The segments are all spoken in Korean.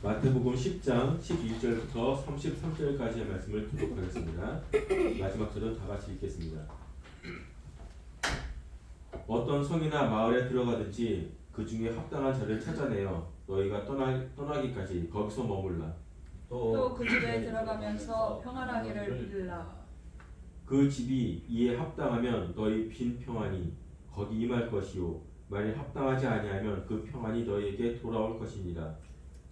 마태복음 10장 12절부터 33절까지의 말씀을 기록하겠습니다. 마지막 절은 다 같이 읽겠습니다. 어떤 성이나 마을에 들어가든지 그 중에 합당한 자를 찾아내어 너희가 떠나기까지 거기서 머물라. 또 그 집에 들어가면서 평안하기를 빌라. 그 집이 이에 합당하면 너희 빈 평안이 거기 임할 것이요 만일 합당하지 아니하면 그 평안이 너희에게 돌아올 것이니라.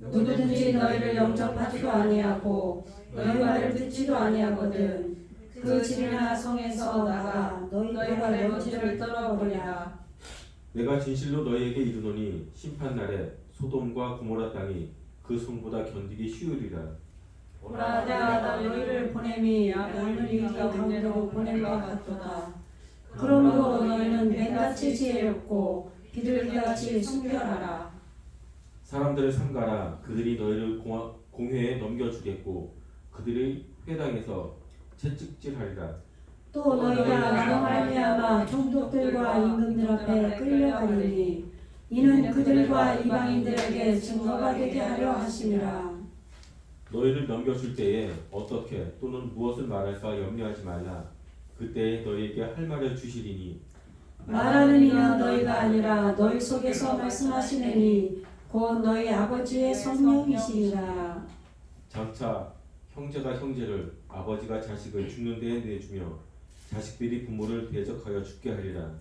누구든지 너희를 영접하지도 아니하고 너희 말을 듣지도 아니하거든 그 집이나 성에서 나가 너희가 먼지를 떨어버리라. 내가 진실로 너희에게 이르노니 심판날에 소돔과 고모라 땅이 그 성보다 견디기 쉬우리라. 보라 내가 너희를 보냄이 양을 이기 가운데로 보낸 것 같도다. 그러므로 너희는 맹같이 지혜롭고 비둘기같이 순결하라. 사람들을 삼가라. 그들이 너희를 공회에 넘겨주겠고 그들의 회당에서 채찍질하리라. 또 너희가 나로 말미암아 총독들과 임금들 앞에 끌려가리니 이는 그들과 이방인들에게 증거가 되게 하려 하심이라. 너희를 넘겨줄 때에 어떻게 또는 무엇을 말할까 염려하지 말라. 그때에 너희에게 할 말을 주시리니 말하는 이는 너희가 아니라 너희 속에서 말씀하시느니 곧 너희 아버지의 성령이시리라. 장차 형제가 형제를 아버지가 자식을 죽는 데에 내주며 자식들이 부모를 대적하여 죽게 하리라.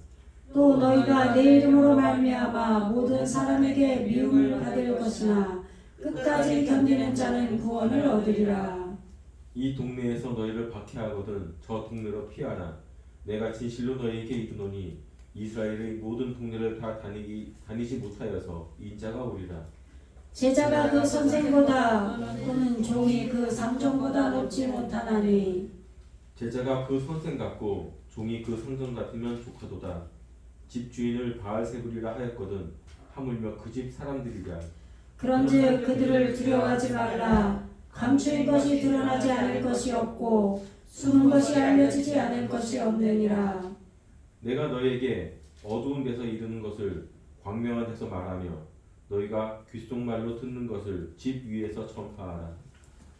또 너희가 내 이름으로 말미암아 모든 사람에게 미움을 받을 것이나 끝까지 견디는 자는 구원을 얻으리라. 이 동네에서 너희를 박해하거든 저 동네로 피하라. 내가 진실로 너희에게 이르노니 이스라엘의 모든 동네를 다 다니지 못하여서 인자가 오리라. 제자가 그 선생보다 또는 종이 그 상종보다 높지 못하나니 제자가 그 선생 같고 종이 그 상전 같으면 조카도다. 집주인을 바알세불이라 하였거든 하물며 그 집 사람들이랴. 그런즉 그들을 두려워하지 말라. 감추인 것이 드러나지 않을 것이 없고 숨은 것이 알려지지 않을 것이 없느니라. 내가 너희에게 어두운 데서 이르는 것을 광명한 데서 말하며 너희가 귓속말로 듣는 것을 집 위에서 전파하라.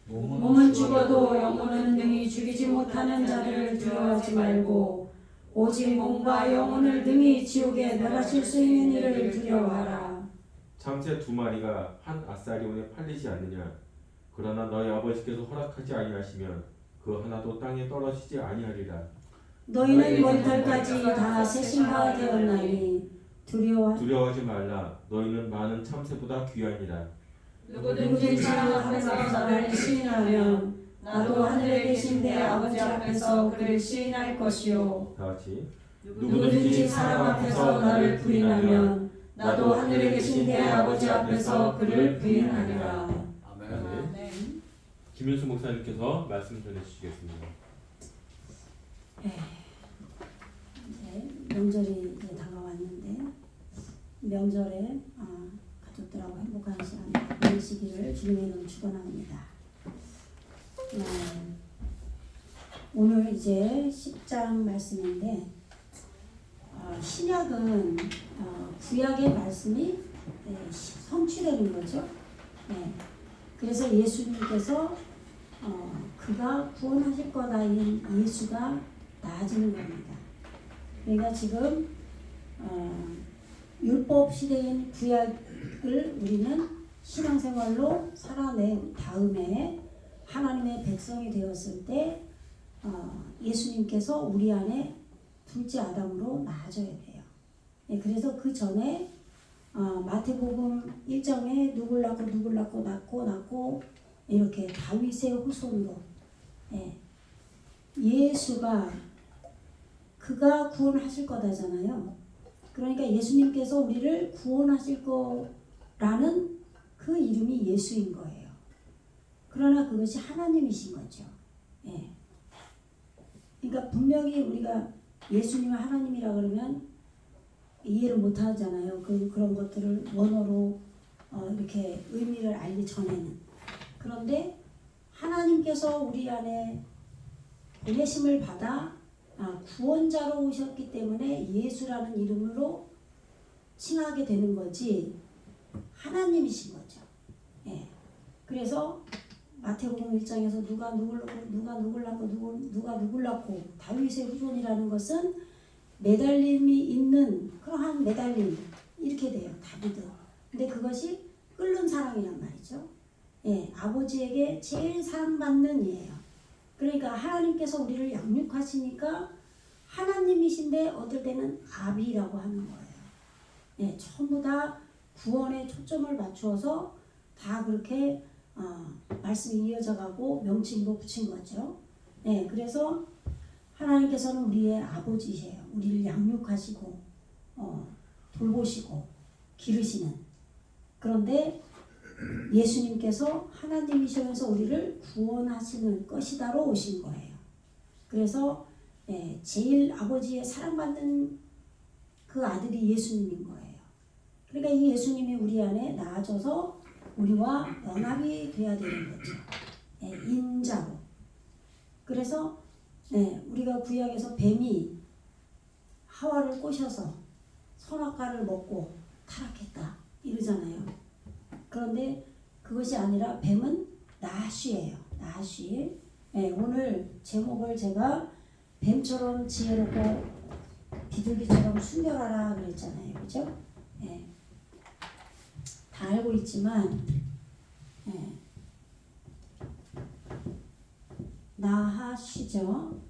몸은 죽어도 영혼은 능히 죽이지 못하는 자를 두려워하지 말고 오직 몸과 영혼을 능히 지옥에 멸하실 수 있는 이를 두려워하라. 참새 2마리가 한 아사리온에 팔리지 않느냐. 그러나 너희 아버지께서 허락하지 아니하시면 그 하나도 땅에 떨어지지 아니하리라. 너희는 머리털까지 다 새신바 되었나니 두려워하지 말라. 너희는 많은 참새보다 귀하니라. 누구든지 앞에서 나를 시인하면 나도 하늘에 계신 내 아버지 앞에서 그를 시인할 것이요 다같이 누구든지 사람 앞에서 나를 부인하면 나도 하늘에 계신 내 아버지 앞에서 그를 부인하리라. 아멘. 김윤수 목사님께서 말씀 전해주시겠습니다. 이제 명절이 이제 다가왔는데 명절에 가족들하고 행복한 시간 보내시기를 주님의 이름으로 축원합니다. 오늘 이제 10장 말씀인데 신약은 구약의 말씀이 성취되는 거죠. 그래서 예수님께서 그가 구원하실 거다인 예수가 나아지는 겁니다. 그러니까 지금 율법 시대인 구약을 우리는 신앙생활로 살아낸 다음에 하나님의 백성이 되었을 때 예수님께서 우리 안에 둘째 아담으로 나아져야 돼요. 그래서 그 전에 마태복음 1장에 누굴 낳고 이렇게 다윗의 후손으로 예수가 그가 구원하실 거다잖아요. 그러니까 예수님께서 우리를 구원하실 거라는 그 이름이 예수인 거예요. 그러나 그것이 하나님이신 거죠. 그러니까 분명히 우리가 예수님을 하나님이라 그러면 이해를 못 하잖아요. 그런 것들을 원어로 이렇게 의미를 알기 전에는. 그런데 하나님께서 우리 안에 보내심을 받아 구원자로 오셨기 때문에 예수라는 이름으로 칭하게 되는 거지 하나님이신 거죠. 그래서 마태복음 1장에서 누가 누굴 낳고 다윗의 후손이라는 것은 매달림이 있는 그러한 매달림 이렇게 돼요. 다비드. 근데 그것이 끓는 사랑이란 말이죠. 예, 아버지에게 제일 사랑받는 예예요. 그러니까 하나님께서 우리를 양육하시니까 하나님이신데 어떨 때는 아비라고 하는 거예요. 예, 전부 다 구원에 초점을 맞추어서 다 그렇게 말씀이 이어져 가고 명칭도 붙인 거죠. 예, 그래서 하나님께서는 우리의 아버지세요. 우리를 양육하시고 돌보시고 기르시는. 그런데 예수님께서 하나님이시면서 우리를 구원하시는 것이다로 오신 거예요. 그래서 제일 아버지의 사랑받는 그 아들이 예수님인 거예요. 그러니까 이 예수님이 우리 안에 나아져서 우리와 연합이 돼야 되는 거죠. 인자로. 그래서 우리가 구약에서 뱀이 하와를 꼬셔서 선악과를 먹고 타락했다 이러잖아요. 그런데 그것이 아니라 뱀은 나시예요. 나시. 오늘 제목을 제가 뱀처럼 지혜롭고 비둘기처럼 순결하라 그랬잖아요. 그죠? 다 알고 있지만 나하시죠.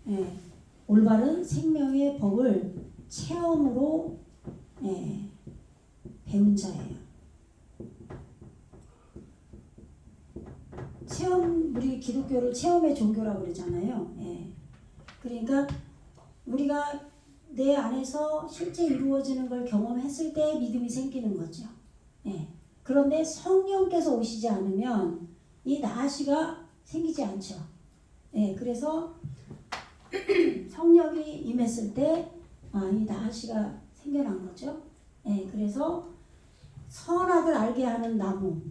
올바른 생명의 법을 체험으로 배운 자예요. 체험, 우리 기독교를 체험의 종교라고 그러잖아요. 그러니까 우리가 내 안에서 실제 이루어지는 걸 경험했을 때 믿음이 생기는 거죠. 그런데 성령께서 오시지 않으면 이 나시가 생기지 않죠. 그래서 성령이 임했을 때 이 나시가 생겨난 거죠. 그래서 선악을 알게 하는 나무.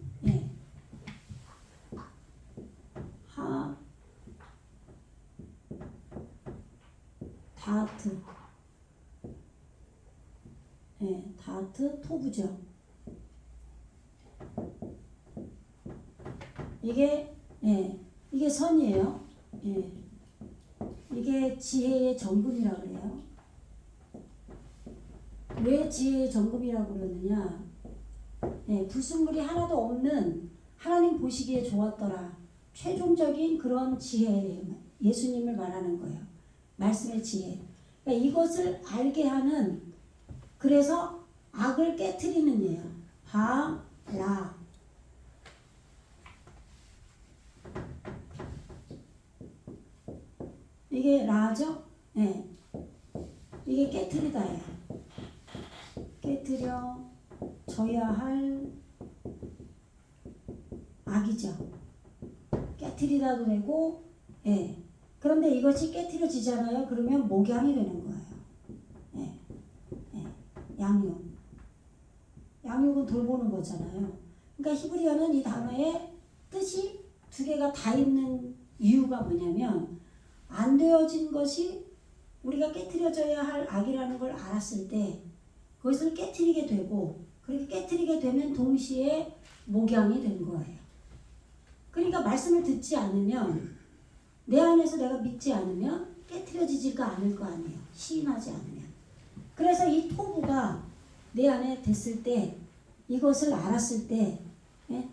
다하트. 다하트 토부죠. 이게 선이에요. 이게 지혜의 정금이라고 그래요. 왜 지혜의 정금이라고 그러느냐? 불순물이 하나도 없는 하나님 보시기에 좋았더라. 최종적인 그런 지혜예요. 예수님을 말하는 거예요. 말씀의 지혜. 그러니까 이것을 알게 하는, 그래서 악을 깨트리는 예요. 라. 이게 라죠? 이게 깨트리다예요. 깨트려 져야 할 악이죠. 깨트리다도 되고, 그런데 이것이 깨트려지잖아요. 그러면 목양이 되는 거예요. 양육. 양육은 돌보는 거잖아요. 그러니까 히브리어는 이 단어의 뜻이 두 개가 다 있는 이유가 뭐냐면, 안 되어진 것이 우리가 깨트려져야 할 악이라는 걸 알았을 때 그것을 깨트리게 되고, 그렇게 깨트리게 되면 동시에 목양이 된 거예요. 그러니까 말씀을 듣지 않으면, 내 안에서 내가 믿지 않으면 깨트려지지가 않을 거 아니에요. 시인하지 않으면. 그래서 이 토부가 내 안에 됐을 때, 이것을 알았을 때,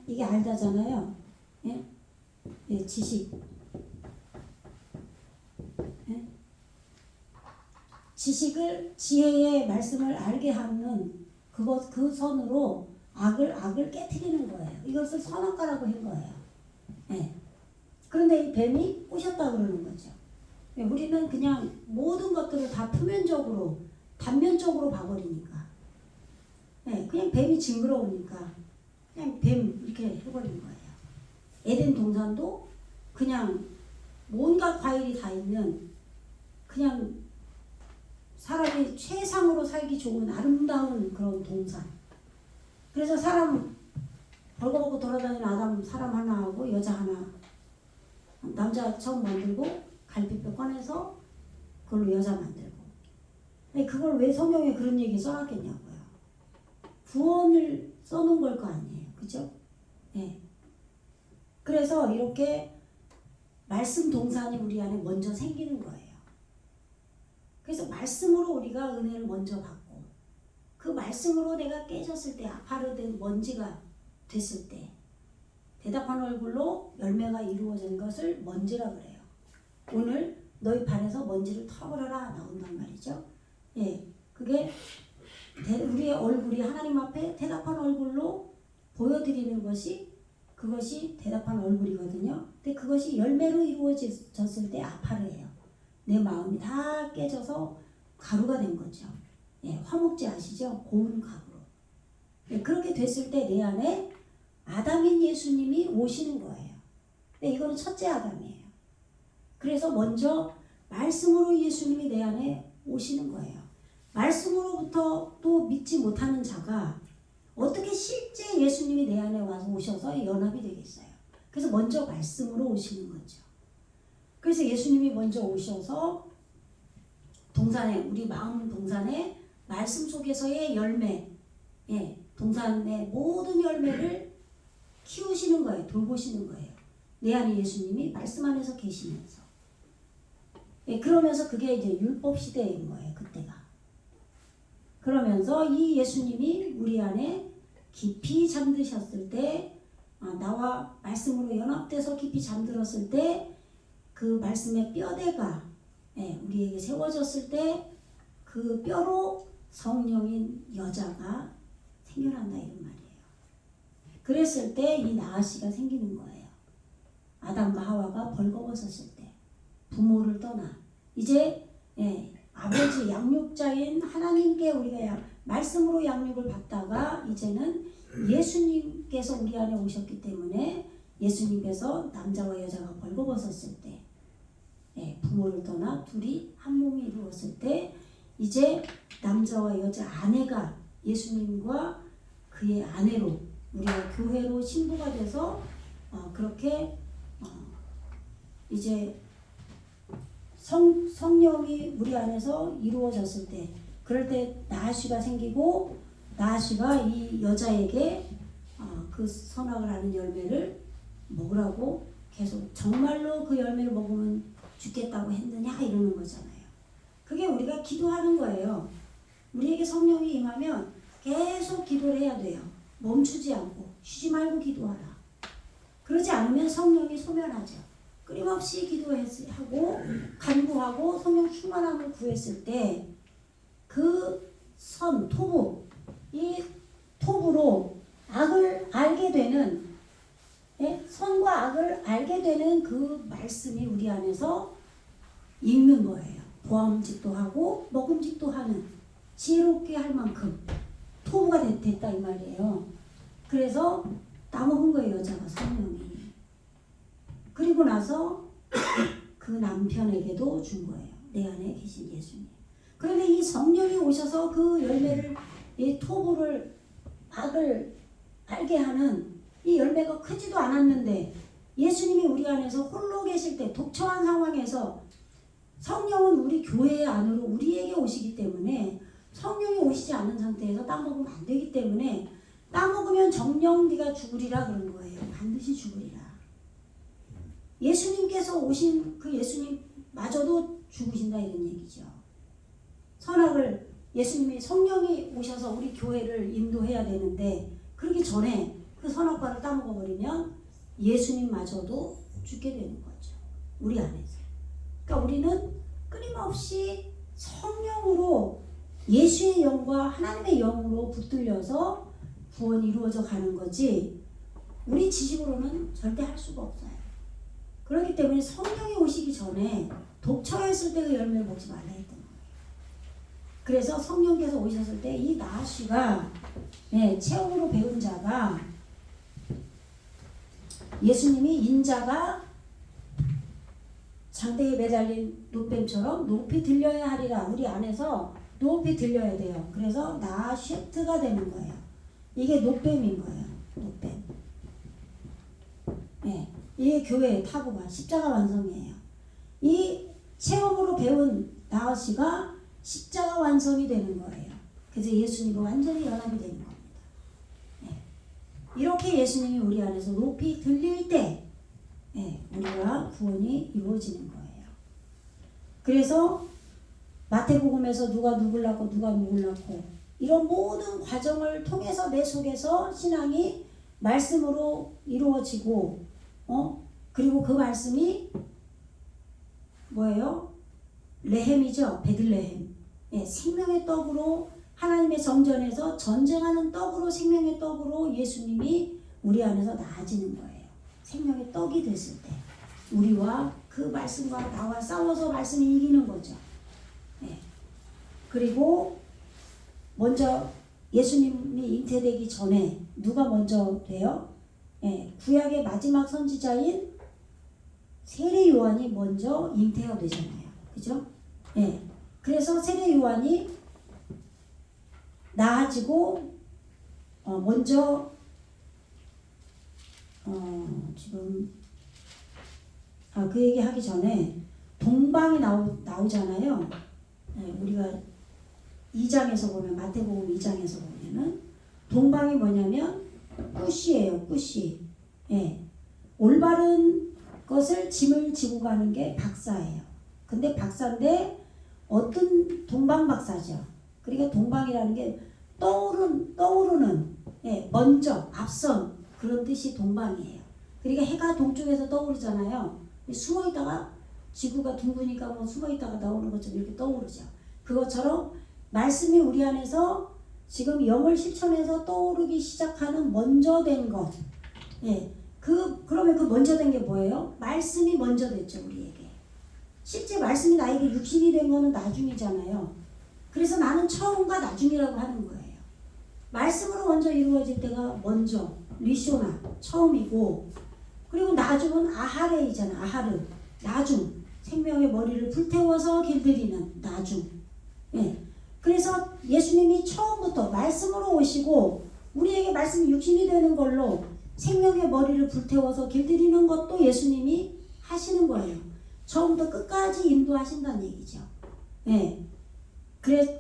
이게 알다잖아요. 지식. 지식을, 지혜의 말씀을 알게 하는 그 선으로 악을 깨트리는 거예요. 이것을 선악과라고 한 거예요. 그런데 이 뱀이 꼬셨다 그러는 거죠. 우리는 그냥 모든 것들을 다 표면적으로, 단면적으로 봐버리니까. 그냥 뱀이 징그러우니까 그냥 뱀 이렇게 해버린 거예요. 에덴 동산도 그냥 온갖 과일이 다 있는, 그냥 사람이 최상으로 살기 좋은 아름다운 그런 동산. 그래서 사람 벌거벗고 돌아다니는 아담 사람 하나하고 여자 하나, 남자 처음 만들고 갈비뼈 꺼내서 그걸로 여자 만들고. 그걸 왜 성경에 그런 얘기 써놨겠냐고요. 구원을 써놓은 걸 거 아니에요. 그죠? 그래서 이렇게 말씀 동산이 우리 안에 먼저 생기는 거예요. 그래서 말씀으로 우리가 은혜를 먼저 받고 그 말씀으로 내가 깨졌을 때 아파르된 먼지가 됐을 때 대답한 얼굴로 열매가 이루어진 것을 먼지라 그래요. 오늘 너희 발에서 먼지를 털어라 나온단 말이죠. 예, 그게 우리의 얼굴이 하나님 앞에 대답한 얼굴로 보여드리는 것이 그것이 대답한 얼굴이거든요. 근데 그것이 열매로 이루어졌을 때 아파르예요. 내 마음이 다 깨져서 가루가 된 거죠. 예, 화목제 아시죠? 고운 가루. 예, 그렇게 됐을 때 내 안에 아담인 예수님이 오시는 거예요. 근데 이거는 첫째 아담이에요. 그래서 먼저 말씀으로 예수님이 내 안에 오시는 거예요. 말씀으로부터 또 믿지 못하는 자가 어떻게 실제 예수님이 내 안에 와서 오셔서 연합이 되겠어요. 그래서 먼저 말씀으로 오시는 거죠. 그래서 예수님이 먼저 오셔서 동산에 우리 마음 동산에 말씀 속에서의 열매, 예, 동산의 모든 열매를 키우시는 거예요. 돌보시는 거예요. 내 안에 예수님이 말씀 안에서 계시면서. 예, 그러면서 그게 이제 율법 시대인 거예요. 그때가. 그러면서 이 예수님이 우리 안에 깊이 잠드셨을 때, 나와 말씀으로 연합돼서 깊이 잠들었을 때 그 말씀의 뼈대가 우리에게 세워졌을 때 그 뼈로 성령인 여자가 생겨난다 이런 말이에요. 그랬을 때 이 나아씨가 생기는 거예요. 아담과 하와가 벌거벗었을 때 부모를 떠나 이제 아버지 양육자인 하나님께 우리가 말씀으로 양육을 받다가 이제는 예수님께서 우리 안에 오셨기 때문에 예수님께서 남자와 여자가 벌거벗었을 때 부모를 떠나 둘이 한 몸이 이루었을 때 이제 남자와 여자 아내가 예수님과 그의 아내로 우리가 교회로 신부가 돼서 그렇게 이제 성령이 우리 안에서 이루어졌을 때 그럴 때 나아씨가 생기고 나아씨가 이 여자에게 그 선악을 하는 열매를 먹으라고 계속 정말로 그 열매를 먹으면 죽겠다고 했느냐 이러는 거잖아요. 그게 우리가 기도하는 거예요. 우리에게 성령이 임하면 계속 기도를 해야 돼요. 멈추지 않고 쉬지 말고 기도하라. 그러지 않으면 성령이 소멸하죠. 끊임없이 기도하고 간구하고 성령 충만함을 구했을 때 그 토부 이 토부로 악을 알게 되는 선과 악을 알게 되는 그 말씀이 우리 안에서 있는 거예요. 보암직도 하고 먹음직도 하는 지혜롭게 할 만큼 토부가 됐다 이 말이에요. 그래서 따먹은 거예요. 여자가 성령이. 그리고 나서 그 남편에게도 준 거예요. 내 안에 계신 예수님. 그런데 이 성령이 오셔서 그 열매를 이 토부를 악을 알게 하는 이 열매가 크지도 않았는데 예수님이 우리 안에서 홀로 계실 때 독처한 상황에서 성령은 우리 교회 안으로 우리에게 오시기 때문에 성령이 오시지 않은 상태에서 따먹으면 안 되기 때문에 따먹으면 정령 네가 죽으리라 그런 거예요. 반드시 죽으리라. 예수님께서 오신 그 예수님마저도 죽으신다 이런 얘기죠. 선악을 예수님이 성령이 오셔서 우리 교회를 인도해야 되는데 그러기 전에 그 선악과를 따먹어버리면 예수님마저도 죽게 되는 거죠. 우리 안에서. 그러니까 우리는 끊임없이 성령으로 예수의 영과 하나님의 영으로 붙들려서 구원이 이루어져 가는 거지 우리 지식으로는 절대 할 수가 없어요. 그렇기 때문에 성령이 오시기 전에 독처했을 때 그 열매를 먹지 말라 했던 거예요. 그래서 성령께서 오셨을 때 이 나아씨가 체험으로 배운 자가 예수님이 인자가 장대에 매달린 노뱀처럼 높이 들려야 하리라. 우리 안에서 높이 들려야 돼요. 그래서 나아쉐트가 되는 거예요. 이게 노뱀인 거예요. 노뱀. 이게 교회의 타고가 십자가 완성이에요. 이 체험으로 배운 나아씨가 십자가 완성이 되는 거예요. 그래서 예수님과 완전히 연합이 되는 겁니다. 이렇게 예수님이 우리 안에서 높이 들릴 때 우리와 구원이 이루어지는 거예요. 그래서 마태복음에서 누가 누굴 낳고 누가 누굴 낳고 이런 모든 과정을 통해서 내 속에서 신앙이 말씀으로 이루어지고 그리고 그 말씀이 뭐예요? 레헴이죠. 베들레헴. 생명의 떡으로 하나님의 성전에서 전쟁하는 떡으로 생명의 떡으로 예수님이 우리 안에서 나아지는 거예요. 생명의 떡이 됐을 때 우리와 그 말씀과 나와 싸워서 말씀이 이기는 거죠. 그리고 먼저 예수님이 잉태되기 전에 누가 먼저 돼요? 구약의 마지막 선지자인 세례 요한이 먼저 잉태가 되잖아요. 그죠? 그래서 세례 요한이 나아지고 먼저 지금 그 얘기 하기 전에 동방이 나오잖아요. 우리가 2장에서 보면 마태복음 2장에서 보면은 동방이 뭐냐면 굿이에요. 굿이. 올바른 것을 짐을 지고 가는 게 박사예요. 근데 박사인데 어떤 동방 박사죠. 그러니까 동방이라는 게 떠오르는 먼저 앞선 그런 뜻이 동방이에요. 그러니까 해가 동쪽에서 떠오르잖아요. 숨어 있다가 지구가 둥그니까 뭐 숨어 있다가 나오는 것처럼 이렇게 떠오르죠. 그것처럼 말씀이 우리 안에서 지금 영을 실천해서 떠오르기 시작하는 먼저 된 것. 그러면 그 먼저 된 게 뭐예요? 말씀이 먼저 됐죠, 우리에게. 실제 말씀이 나에게 육신이 된 거는 나중이잖아요. 그래서 나는 처음과 나중이라고 하는 거예요. 말씀으로 먼저 이루어질 때가 먼저, 리쇼나, 처음이고, 그리고 나중은 아하레이잖아, 아하르, 나중. 생명의 머리를 불태워서 길들이는 나중. 그래서 예수님이 처음부터 말씀으로 오시고 우리에게 말씀이 육신이 되는 걸로 생명의 머리를 불태워서 길들이는 것도 예수님이 하시는 거예요. 처음부터 끝까지 인도하신다는 얘기죠.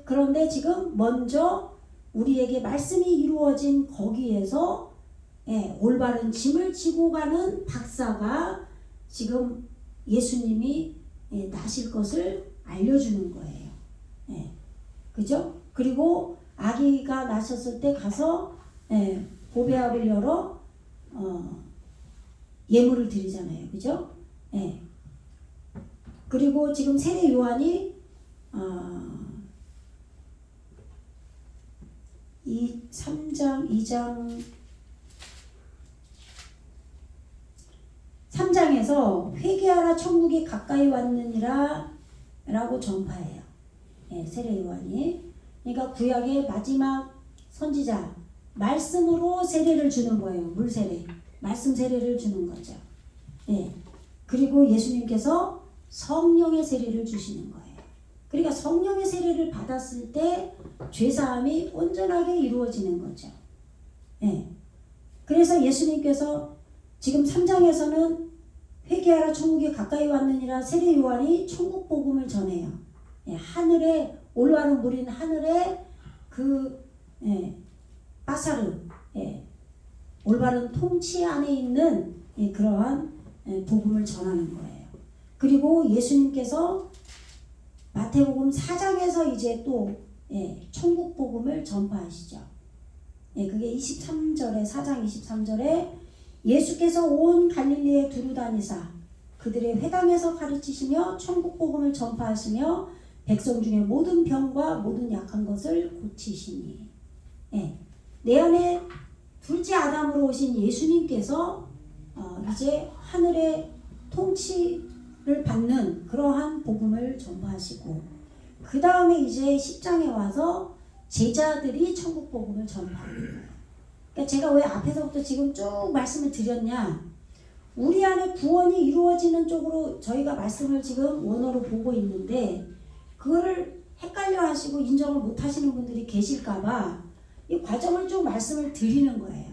그런데 지금 먼저 우리에게 말씀이 이루어진 거기에서 올바른 짐을 지고 가는 박사가 지금 예수님이 나실 것을 알려주는 거예요. 그죠? 그리고 아기가 나셨을 때 가서 보배압을 열어 예물을 드리잖아요. 그죠? 그리고 지금 세례 요한이 3장에서 회개하라 천국이 가까이 왔느니라 라고 전파해요. 세례 요한이. 그러니까 구약의 마지막 선지자 말씀으로 세례를 주는 거예요. 물 세례. 말씀 세례를 주는 거죠. 그리고 예수님께서 성령의 세례를 주시는 거예요. 그러니까 성령의 세례를 받았을 때 죄사함이 온전하게 이루어지는 거죠. 그래서 예수님께서 지금 3장에서는 회개하라 천국이 가까이 왔느니라 세례 요한이 천국 복음을 전해요. 하늘에 올바른 물인 하늘에 바사르 올바른 통치 안에 있는 그러한 복음을 전하는 거예요. 그리고 예수님께서 마태복음 4장에서 이제 또 천국 복음을 전파하시죠. 그게 23절에 4장 23절에 예수께서 온 갈릴리에 두루 다니사 그들의 회당에서 가르치시며 천국 복음을 전파하시며 백성 중에 모든 병과 모든 약한 것을 고치시니. 내 안에 둘째 아담으로 오신 예수님께서 이제 하늘의 통치를 받는 그러한 복음을 전파하시고 그 다음에 이제 10장에 와서 제자들이 천국 복음을 전파하는 거예요. 그러니까 제가 왜 앞에서부터 지금 쭉 말씀을 드렸냐, 우리 안에 구원이 이루어지는 쪽으로 저희가 말씀을 지금 원어로 보고 있는데 그거를 헷갈려 하시고 인정을 못 하시는 분들이 계실까봐 이 과정을 쭉 말씀을 드리는 거예요.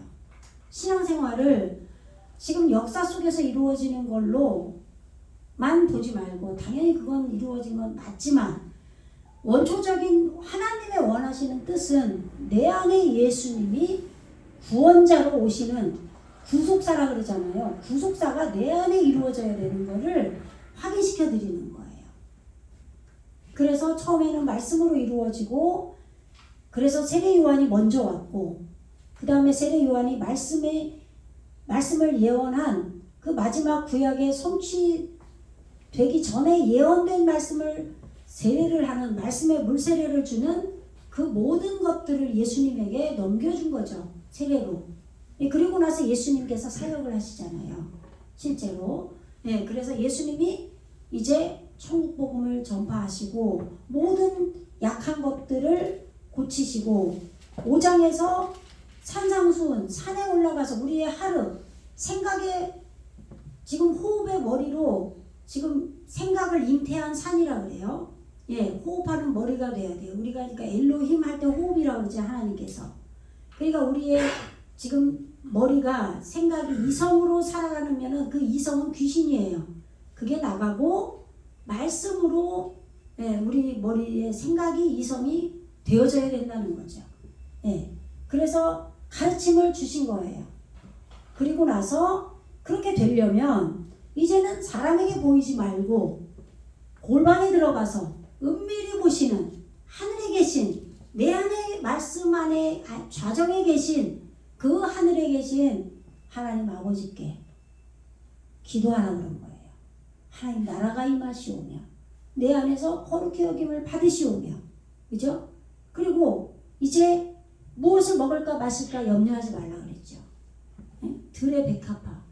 신앙생활을 지금 역사 속에서 이루어지는 걸로만 보지 말고, 당연히 그건 이루어진 건 맞지만 원초적인 하나님의 원하시는 뜻은 내 안에 예수님이 구원자로 오시는 구속사라 그러잖아요. 구속사가 내 안에 이루어져야 되는 거를 확인시켜 드리는 거예요. 그래서 처음에는 말씀으로 이루어지고, 그래서 세례 요한이 먼저 왔고, 그 다음에 세례 요한이 말씀을 예언한 그 마지막 구약의 성취되기 전에 예언된 말씀을 세례를 하는, 말씀의 물세례를 주는 그 모든 것들을 예수님에게 넘겨준 거죠. 세례로. 그리고 나서 예수님께서 사역을 하시잖아요. 실제로. 그래서 예수님이 이제 천국 복음을 전파하시고 모든 약한 것들을 고치시고, 5장에서 산상수훈, 산에 올라가서 우리의 하루, 생각의 지금 호흡의 머리로 지금 생각을 잉태한 산이라 그래요. 호흡하는 머리가 돼야 돼요. 우리가 그러니까 엘로힘 할 때 호흡이라고 그러지, 하나님께서. 그러니까 우리의 지금 머리가 생각이 이성으로 살아가면은 그 이성은 귀신이에요. 그게 나가고 말씀으로 우리 머리의 생각이 이성이 되어져야 된다는 거죠. 그래서 가르침을 주신 거예요. 그리고 나서 그렇게 되려면 이제는 사람에게 보이지 말고 골방에 들어가서 은밀히 보시는 하늘에 계신, 내 안에 말씀 안에 좌정에 계신 그 하늘에 계신 하나님 아버지께 기도하라 그런 거예요. 하나님 나라가 임하시오며 내 안에서 거룩히 여김을 받으시오며, 그죠? 그리고 이제 무엇을 먹을까 마실까 염려하지 말라 그랬죠. 들의 백합화,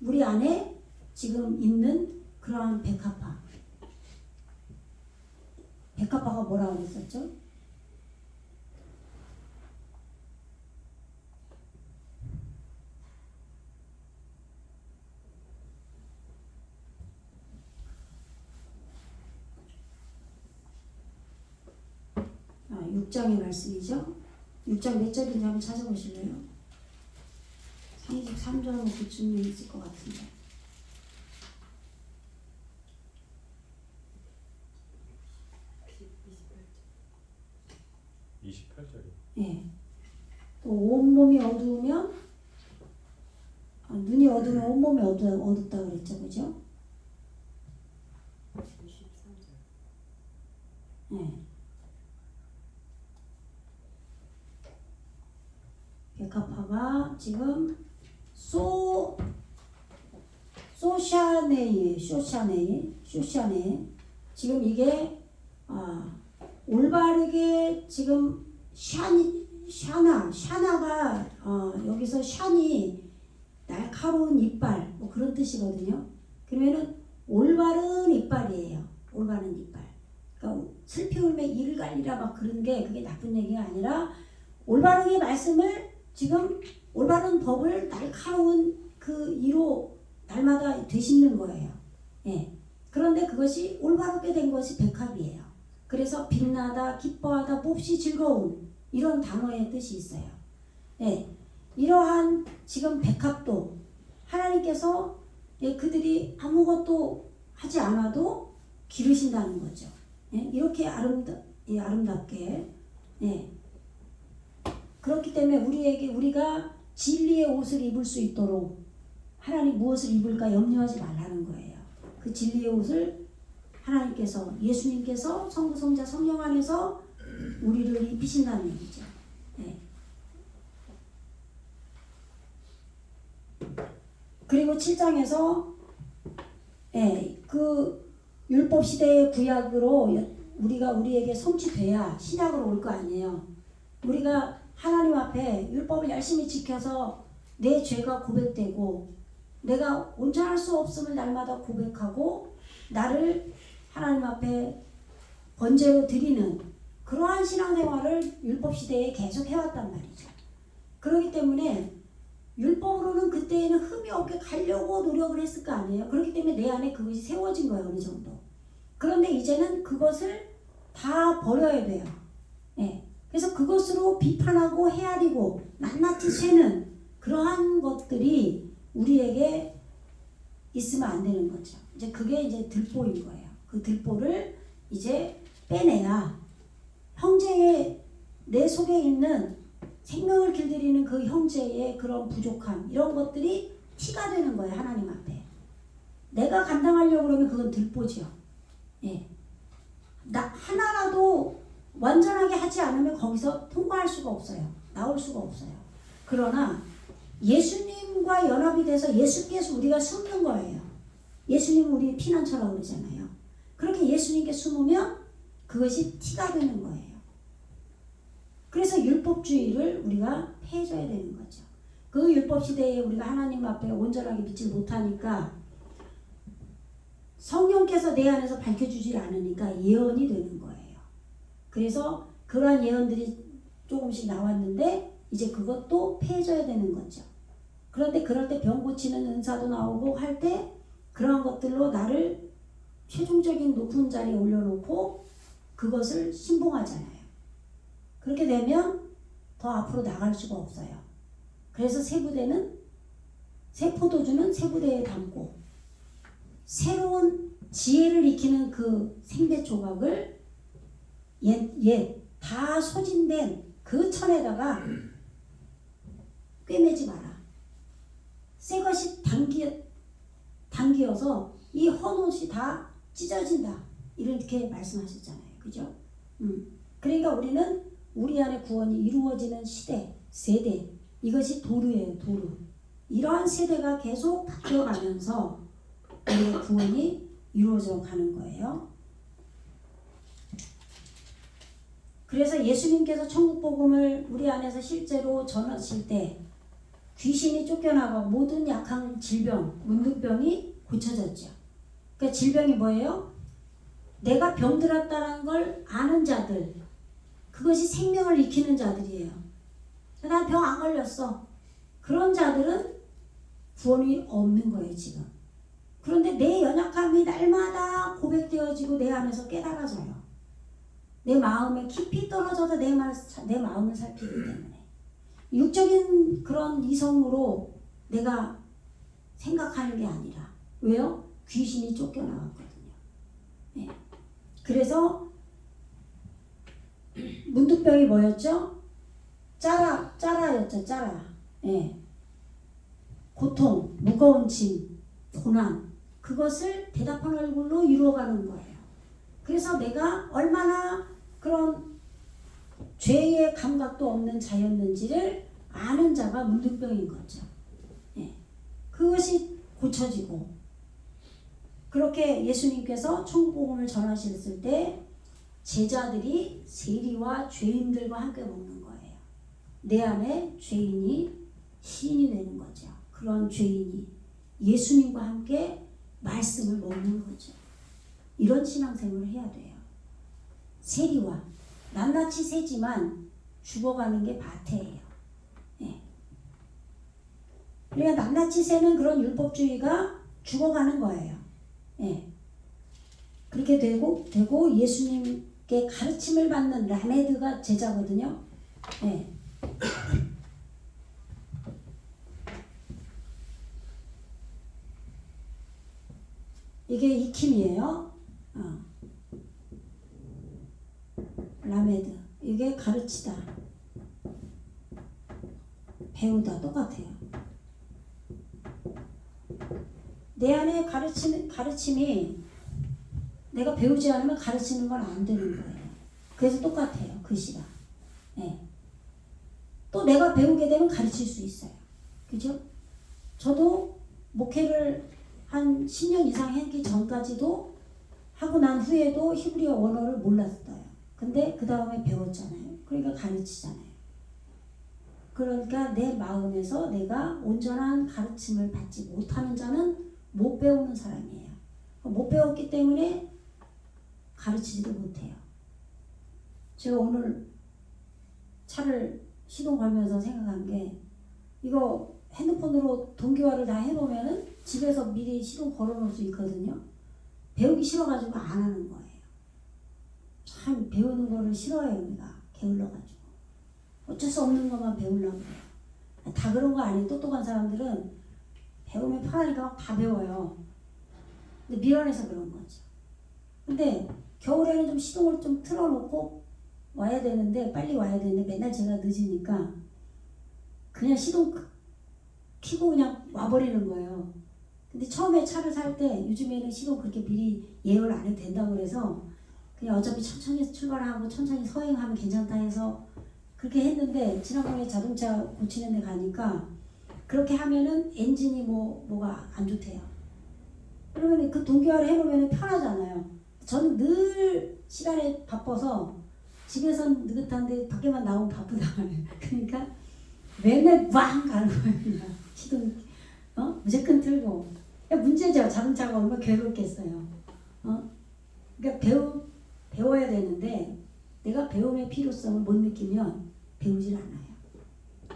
우리 안에 지금 있는 그러한 백합화가 뭐라고 그랬었죠? 아, 6장의 말씀이죠. 6장 몇 절인지 한번 찾아보실래요? 33절 그쯤에 있을 것 같은데. 28절이요. 또 온몸이 어두우면, 눈이 어두우면 온몸이 어둡다 그랬죠, 그죠? 23절. 백합화가 지금 쇼샤네. 지금 이게 올바르게 지금 샤나가 여기서 샤니 날카로운 이빨 뭐 그런 뜻이거든요. 그러면은 올바른 이빨이에요. 올바른 이빨. 그러니까 슬피 울매 이를 갈리라 막 그런 게 그게 나쁜 얘기가 아니라 올바르게 말씀을 지금 올바른 법을 날카로운 그 이로 날마다 되씹는 거예요. 그런데 그것이 올바르게 된 것이 백합이에요. 그래서 빛나다, 기뻐하다, 몹시 즐거움 이런 단어의 뜻이 있어요. 이러한 지금 백합도 하나님께서 그들이 아무것도 하지 않아도 기르신다는 거죠. 이렇게 아름답게. 그렇기 때문에 우리가 진리의 옷을 입을 수 있도록 하나님 무엇을 입을까 염려하지 말라는 거예요. 그 진리의 옷을 하나님께서, 예수님께서 성부, 성자, 성령 안에서 우리를 입히신다는 얘기죠. 그리고 7장에서 그 율법 시대의 구약으로 우리에게 성취돼야 신약으로 올 거 아니에요. 우리가 하나님 앞에 율법을 열심히 지켜서 내 죄가 고백되고 내가 온전할 수 없음을 날마다 고백하고 나를 하나님 앞에 번제로 드리는 그러한 신앙생활을 율법 시대에 계속 해왔단 말이죠. 그렇기 때문에 율법으로는 그때에는 흠이 없게 가려고 노력을 했을 거 아니에요. 그렇기 때문에 내 안에 그것이 세워진 거예요. 어느 정도. 그런데 이제는 그것을 다 버려야 돼요. 그래서 그것으로 비판하고 헤아리고 낱낱이 세는 그러한 것들이 우리에게 있으면 안 되는 거죠. 이제 그게 이제 들보인 거예요. 그 들보를 이제 빼내야 형제의 내 속에 있는 생명을 길들이는 그 형제의 그런 부족함 이런 것들이 티가 되는 거예요. 하나님 앞에. 내가 감당하려고 그러면 그건 들보죠. 예. 나 하나라도 완전하게 하지 않으면 거기서 통과할 수가 없어요. 나올 수가 없어요. 그러나 예수님과 연합이 돼서 예수께서 우리가 숨는 거예요. 예수님은 우리 피난처라고 그러잖아요. 그렇게 예수님께 숨으면 그것이 티가 되는 거예요. 그래서 율법주의를 우리가 폐해줘야 되는 거죠. 그 율법 시대에 우리가 하나님 앞에 온전하게 믿지 못하니까 성령께서 내 안에서 밝혀주질 않으니까 예언이 되는 거예요. 그래서 그러한 예언들이 조금씩 나왔는데 이제 그것도 폐해져야 되는 거죠. 그런데 그럴 때 병 고치는 은사도 나오고 할 때 그러한 것들로 나를 최종적인 높은 자리에 올려놓고 그것을 신봉하잖아요. 그렇게 되면 더 앞으로 나갈 수가 없어요. 그래서 새 부대는 새 포도주는 새 부대에 담고 새로운 지혜를 익히는 그 생배 조각을 다 소진된 그 천에다가 꿰매지 마라. 새 것이 당기어서 이 헌옷이 다 찢어진다. 이렇게 말씀하셨잖아요. 그죠? 그러니까 우리는 우리 안에 구원이 이루어지는 시대, 세대, 이것이 도르예요. 도르. 이러한 세대가 계속 바뀌어가면서 우리의 구원이 이루어져 가는 거예요. 그래서 예수님께서 천국 복음을 우리 안에서 실제로 전하실 때 귀신이 쫓겨나가고 모든 약한 질병, 문둥병이 고쳐졌죠. 그러니까 질병이 뭐예요? 내가 병들었다는 걸 아는 자들, 그것이 생명을 익히는 자들이에요. 난 병 안 걸렸어. 그런 자들은 구원이 없는 거예요, 지금. 그런데 내 연약함이 날마다 고백되어지고 내 안에서 깨달아져요. 내 마음에 깊이 떨어져서 내 마음을 살피기 때문에. 육적인 그런 이성으로 내가 생각하는 게 아니라. 왜요? 귀신이 쫓겨나왔거든요. 네. 그래서 문둥병이 뭐였죠? 짜라였죠. 짜라. 예. 고통, 무거운 짐, 고난, 그것을 대답한 얼굴로 이루어가는 거예요. 그래서 내가 얼마나 그런 죄의 감각도 없는 자였는지를 아는 자가 문둥병인 거죠. 예. 그것이 고쳐지고, 그렇게 예수님께서 천국복음을 전하셨을 때 제자들이 세리와 죄인들과 함께 먹는 거예요. 내 안에 죄인이 시인이 되는 거죠. 그런 죄인이 예수님과 함께 말씀을 먹는 거죠. 이런 신앙생활을 해야 돼요. 세리와 낱낱이 세지만 죽어가는 게 바태예요. 예. 그러니까 낱낱이 세는 그런 율법주의가 죽어가는 거예요. 예. 그렇게 되고 예수님께 가르침을 받는 라메드가 제자거든요. 예. 이게 익힘이에요. 라메드. 이게 가르치다. 배우다. 똑같아요. 내 안에 가르침이 내가 배우지 않으면 가르치는 건 안 되는 거예요. 그래서 똑같아요. 글씨가. 네. 또 내가 배우게 되면 가르칠 수 있어요. 그죠? 저도 목회를 한 10년 이상 했기 전까지도 하고 난 후에도 히브리어 원어를 몰랐어요. 근데 그 다음에 배웠잖아요. 그러니까 가르치잖아요. 그러니까 내 마음에서 내가 온전한 가르침을 받지 못하는 자는 못 배우는 사람이에요. 못 배웠기 때문에 가르치지도 못해요. 제가 오늘 차를 시동 걸면서 생각한 게, 이거 핸드폰으로 동기화를 다 해놓으면은 집에서 미리 시동 걸어놓을 수 있거든요. 배우기 싫어가지고 안 하는 거예요. 참 배우는 거를 싫어해요. 우리가 게을러가지고 어쩔 수 없는 것만 배우려고 해요. 다 그런 거 아닌 똑똑한 사람들은 배우면 편하니까 막 다 배워요. 근데 미련해서 그런 거죠. 근데 겨울에는 좀 시동을 좀 틀어놓고 와야 되는데, 빨리 와야 되는데 맨날 제가 늦으니까 그냥 시동 켜고 그냥 와버리는 거예요. 근데 처음에 차를 살 때 요즘에는 시동 그렇게 미리 예열 안 해도 된다고 그래서 그냥 어차피 천천히 출발하고 천천히 서행하면 괜찮다 해서 그렇게 했는데 지난번에 자동차 고치는 데 가니까 그렇게 하면은 엔진이 뭐가 안 좋대요. 그러면 그 동기화를 해놓으면 편하잖아요. 저는 늘 시간에 바빠서 집에서는 느긋한데 밖에만 나오면 바쁘다. 그러니까 맨날 왕 가는 거예요. 그냥 시동 무조건 틀고. 그러니까 문제죠. 자동차가 얼마나 괴롭겠어요. 그러니까 배워야 되는데 내가 배움의 필요성을 못 느끼면 배우질 않아요.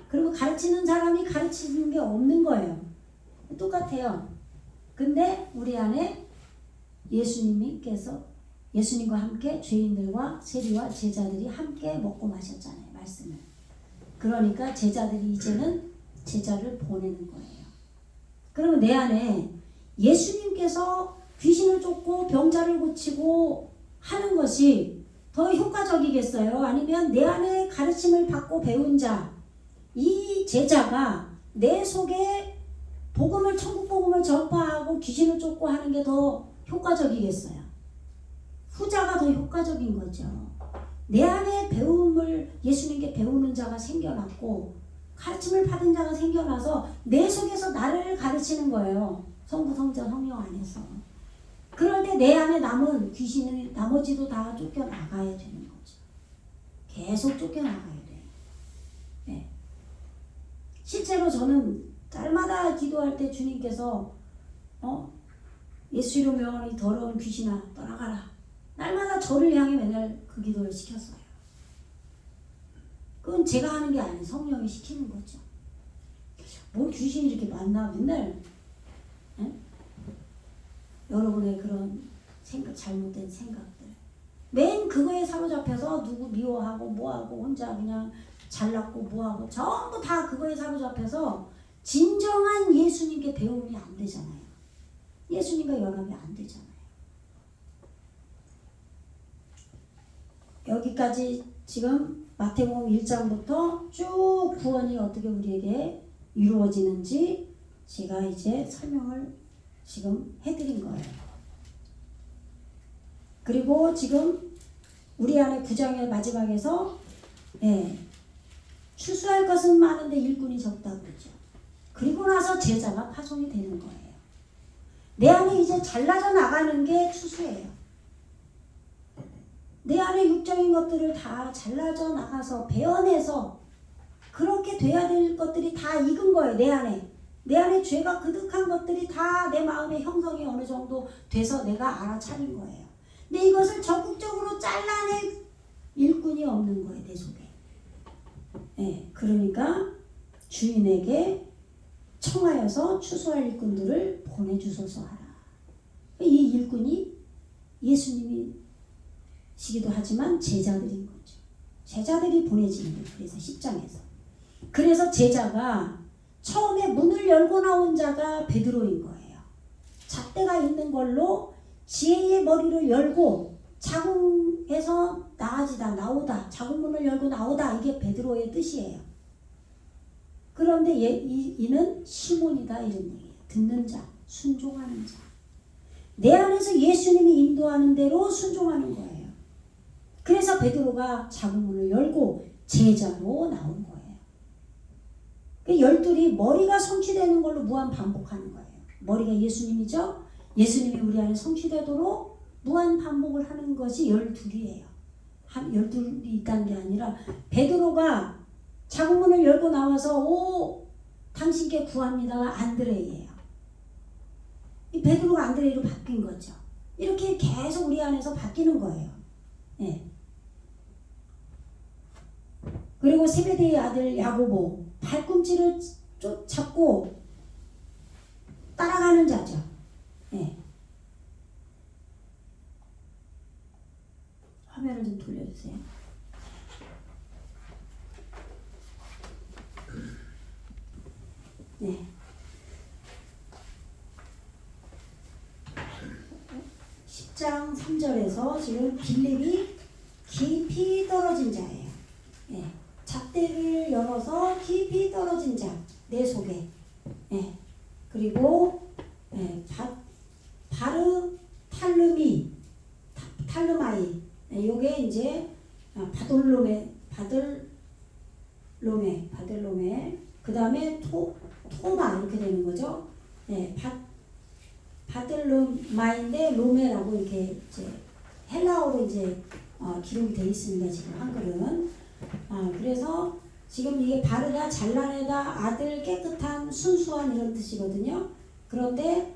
그리고 가르치는 사람이 가르치는 게 없는 거예요. 똑같아요. 근데 우리 안에 예수님과 함께 죄인들과 세리와 제자들이 함께 먹고 마셨잖아요. 말씀을. 그러니까 제자들이 이제는 제자를 보내는 거예요. 그러면 내 안에 예수님께서 귀신을 쫓고 병자를 고치고 하는 것이 더 효과적이겠어요? 아니면 내 안에 가르침을 받고 배운 자, 이 제자가 내 속에 천국 복음을 전파하고 귀신을 쫓고 하는 게 더 효과적이겠어요? 후자가 더 효과적인 거죠. 내 안에 배움을 예수님께 배우는 자가 생겨났고 가르침을 받은 자가 생겨나서 내 속에서 나를 가르치는 거예요. 성부, 성자, 성령 안에서. 그럴 때 내 안에 남은 귀신은 나머지도 다 쫓겨나가야 되는 거죠. 계속 쫓겨나가야 돼요. 네. 실제로 저는 날마다 기도할 때 주님께서 예수 이름 명하니 더러운 귀신아 떠나가라. 날마다 저를 향해 맨날 그 기도를 시켰어요. 그건 제가 하는 게 아니에요. 성령이 시키는 거죠. 뭐 귀신이 이렇게 많나 맨날 여러분의 그런 잘못된 생각들 맨 그거에 사로잡혀서 누구 미워하고 뭐하고 혼자 그냥 잘났고 뭐하고 전부 다 그거에 사로잡혀서 진정한 예수님께 배움이 안 되잖아요. 예수님과 연합이 안 되잖아요. 여기까지 지금 마태복음 1장부터 쭉 구원이 어떻게 우리에게 이루어지는지 제가 이제 설명을 지금 해드린 거예요. 그리고 지금 우리 안에 9장의 마지막에서 추수할 것은 많은데 일꾼이 적다고 그러죠. 그리고 나서 제자가 파송이 되는 거예요. 내 안에 이제 잘라져 나가는 게 추수예요. 내 안에 육적인 것들을 다 잘라져 나가서 베어내서 그렇게 돼야 될 것들이 다 익은 거예요. 내 안에 죄가 그득한 것들이 다 내 마음의 형성이 어느 정도 돼서 내가 알아차린 거예요. 근데 이것을 적극적으로 잘라낼 일꾼이 없는 거예요. 내 속에. 그러니까 주인에게 청하여서 추수할 일꾼들을 보내주소서 하라. 이 일꾼이 예수님이시기도 하지만 제자들인 거죠. 제자들이 보내지는 거예요. 그래서 10장에서. 그래서 제자가 처음에 문을 열고 나온 자가 베드로인 거예요. 잣대가 있는 걸로 지혜의 머리를 열고 자궁에서 나오다. 자궁문을 열고 나오다. 이게 베드로의 뜻이에요. 그런데 이는 시몬이다 이런 얘기예요. 듣는 자, 순종하는 자. 내 안에서 예수님이 인도하는 대로 순종하는 거예요. 그래서 베드로가 자궁문을 열고 제자로 나온 거예요. 그 열둘이 머리가 성취되는 걸로 무한 반복하는 거예요. 머리가 예수님이죠. 예수님이 우리 안에 성취되도록 무한 반복을 하는 것이 열둘이에요. 열둘이 있다는 게 아니라 베드로가 자궁문을 열고 나와서 오 당신께 구합니다가 안드레이예요. 이 베드로가 안드레이로 바뀐 거죠. 이렇게 계속 우리 안에서 바뀌는 거예요. 그리고 세베대의 아들 야고보 발꿈치를 잡고 따라가는 자죠. 화면을 좀 돌려주세요. 네. 10장 3절에서 지금 빌립이 깊이 떨어진 자예요. 잣대 잣대를 열어서 깊이 떨어진 자 내 속에. 예. 그리고 바르 탈르마이. 요게 이제 바들로메. 그 다음에 토마 이렇게 되는 거죠. 바들로마인데 로메라고 이렇게 이제 헬라어로 이제 기록이 되어 있습니다. 지금 한글은. 그래서 지금 이게 바르다, 잘라내다, 아들, 깨끗한, 순수한 이런 뜻이거든요. 그런데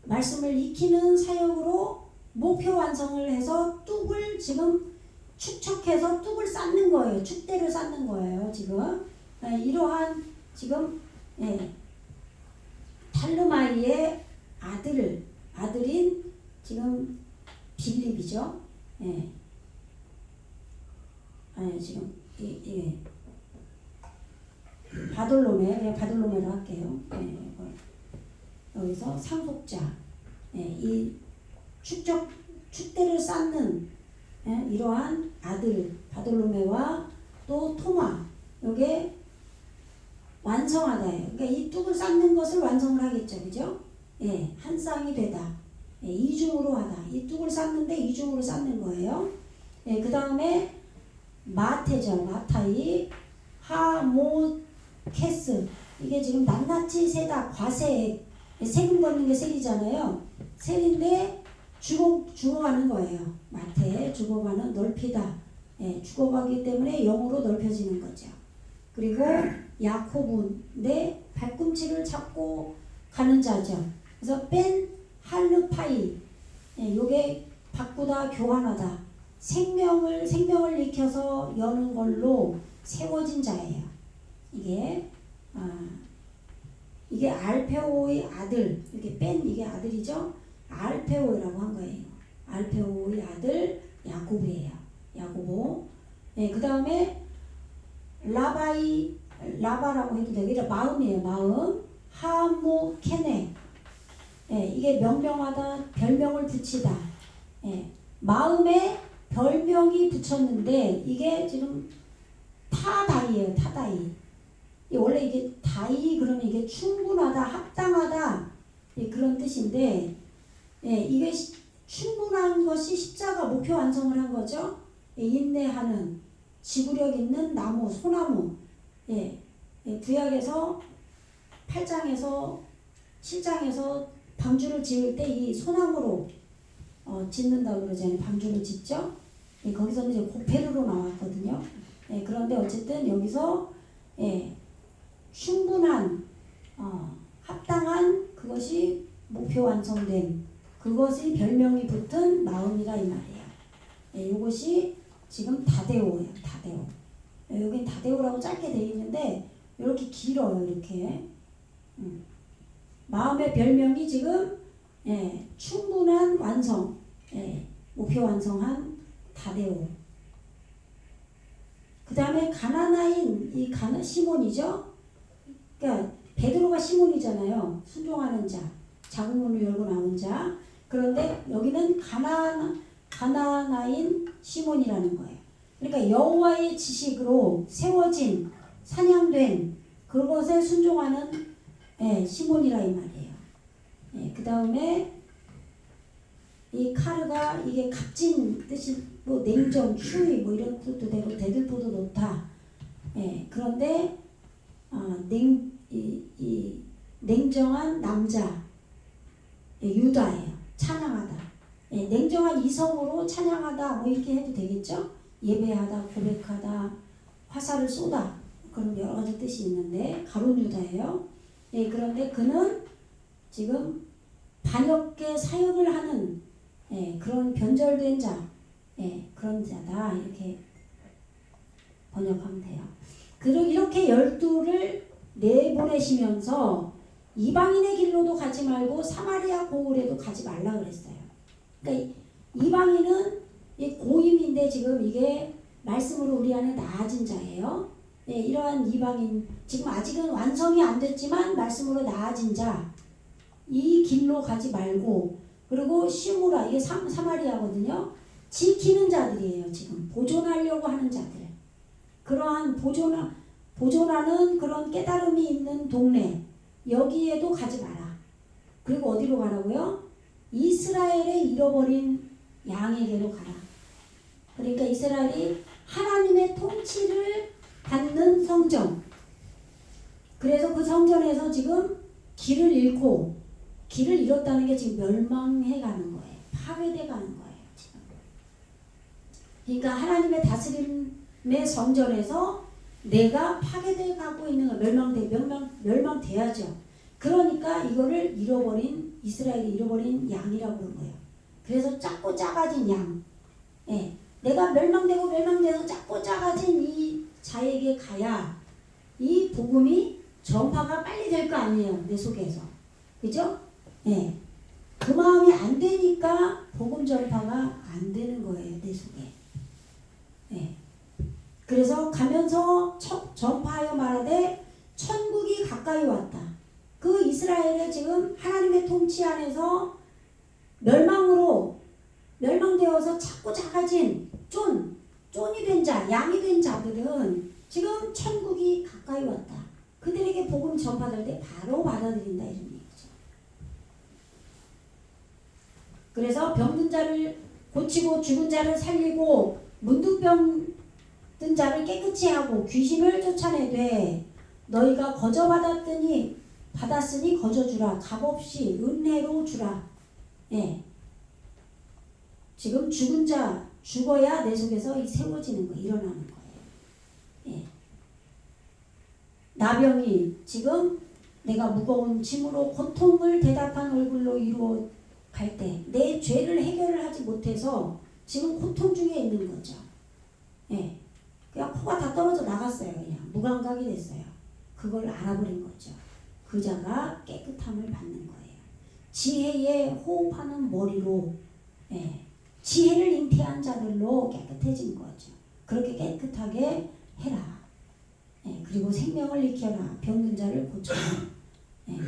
말씀을 익히는 사역으로 목표 완성을 해서 뚝을 지금 축척해서 뚝을 쌓는 거예요. 축대를 쌓는 거예요. 지금 이러한 지금 탈르마이의 아들인 지금 빌립이죠. 지금 바돌로메로 할게요. 여기서 상속자, 이 축대를 쌓는 이러한 아들 바돌로메와 또 토마, 요게 완성하다예요. 그러니까 이 뚝을 쌓는 것을 완성을 하겠죠, 그죠? 한 쌍이 되다. 이중으로 하다. 이 뚝을 쌓는데 이중으로 쌓는 거예요. 그 다음에 마테죠. 마타이, 하모케스. 이게 지금 낱낱이 세다. 과세. 세금 걷는 게 세이잖아요. 세인데 죽어가는 거예요. 마태, 죽어가는, 넓히다. 죽어가기 때문에 영으로 넓혀지는 거죠. 그리고 야코브인데 발꿈치를 잡고 가는 자죠. 그래서 뺀 할르파이. 요게 바꾸다, 교환하다. 생명을 익혀서 여는 걸로 세워진 자예요. 이게 알페오의 아들, 이렇게 뺀 이게 아들이죠. 알페오라고 한 거예요. 알페오의 아들 야고보예요. 야고보. 그 다음에 라바라고 해도 되고 마음이에요. 마음. 하모케네. 이게 명명하다, 별명을 붙이다. 마음에 별명이 붙였는데 이게 지금 타다이예요. 타다이. 원래 이게 다이 그러면 이게 충분하다, 합당하다 그런 뜻인데 이게 충분한 것이 십자가 목표 완성을 한 거죠. 인내하는, 지구력 있는 나무, 소나무. 구약에서 8장에서 7장에서 방주를 지을 때 이 소나무로 짓는다고 그러잖아요. 방주를 짓죠. 거기서는 이제 고페르로 나왔거든요. 그런데 어쨌든 여기서 충분한 합당한 그것이 목표 완성된 그것이 별명이 붙은 마음이라 이 말이에요. 이것이 지금 다데오예요. 다데오. 여긴 다데오라고 짧게 되어 있는데 이렇게 길어요. 이렇게 마음의 별명이 지금 충분한 완성, 목표 완성한 다데오. 그 다음에 가나나인 이 시몬이죠. 그러니까 베드로가 시몬이잖아요. 순종하는 자, 작은 문을 열고 나온 자. 그런데 여기는 가나나인 시몬이라는 거예요. 그러니까 여호와의 지식으로 세워진, 사냥된 그것에 순종하는 시몬이라 이 말이에요. 그 다음에 이 카르가 이게 값진 뜻이 뭐 냉정, 추위 뭐 이런 뜻도 되고 대들보도 놓다. 그런데 냉정한 남자 유다예요. 찬양하다. 냉정한 이성으로 찬양하다 뭐 이렇게 해도 되겠죠. 예배하다, 고백하다, 화살을 쏘다 그런 여러 가지 뜻이 있는데 가룟 유다예요. 그런데 그는 지금 반역계 사역을 하는 그런 변절된 자, 그런 자다 이렇게 번역하면 돼요. 그리고 이렇게 12를 내보내시면서 이방인의 길로도 가지 말고 사마리아 고을에도 가지 말라 그랬어요. 그러니까 이방인은 고임인데 지금 이게 말씀으로 우리 안에 나아진 자예요. 이러한 이방인 지금 아직은 완성이 안 됐지만 말씀으로 나아진 자, 이 길로 가지 말고 그리고 시무라 이게 사마리아거든요. 지키는 자들이에요. 지금 보존하려고 하는 자들. 그러한 보존하는 그런 깨달음이 있는 동네 여기에도 가지 마라. 그리고 어디로 가라고요? 이스라엘의 잃어버린 양에게로 가라. 그러니까 이스라엘이 하나님의 통치를 받는 성전. 그래서 그 성전에서 지금 길을 잃었다는 게 지금 멸망해 가는 거예요. 파괴돼 가는 거예요. 지금. 그러니까 하나님의 다스림의 성전에서 내가 파괴돼 가고 있는 거, 멸망돼야죠. 그러니까 이거를 이스라엘이 잃어버린 양이라고 그런 거예요. 그래서 작고 작아진 양. 예. 내가 멸망돼서 작고 작아진 이 자에게 가야 이 복음이 전파가 빨리 될 거 아니에요. 내 속에서. 그죠? 예. 그 마음이 안 되니까 복음 전파가 안 되는 거예요. 내 속에. 예. 그래서 가면서 전파하여 말하되 천국이 가까이 왔다. 그 이스라엘의 지금 하나님의 통치 안에서 멸망되어서 자꾸 작아진 쫀이 된 자, 양이 된 자들은 지금 천국이 가까이 왔다. 그들에게 복음 전파될 때 바로 받아들인다 이런 얘기죠. 그래서 병든 자를 고치고 죽은 자를 살리고 문둥병든 자를 깨끗이 하고 귀신을 쫓아내되 너희가 받았으니 거저 주라. 값없이 은혜로 주라. 예. 지금 죽은 자 죽어야 내 속에서 세워지는 거, 일어나는 거예요. 예. 나병이 지금 내가 무거운 짐으로 고통을 대답한 얼굴로 이루어 갈 때 내 죄를 해결을 하지 못해서 지금 고통 중에 있는 거죠. 예. 그냥 코가 다 떨어져 나갔어요. 그냥 무감각이 됐어요. 그걸 알아버린 거죠. 그 자가 깨끗함을 받는 거예요. 지혜에 호흡하는 머리로, 예. 지혜를 잉태한 자들로 깨끗해진 거죠. 그렇게 깨끗하게 해라. 예. 그리고 생명을 익혀라. 병든 자를 고쳐라. 예.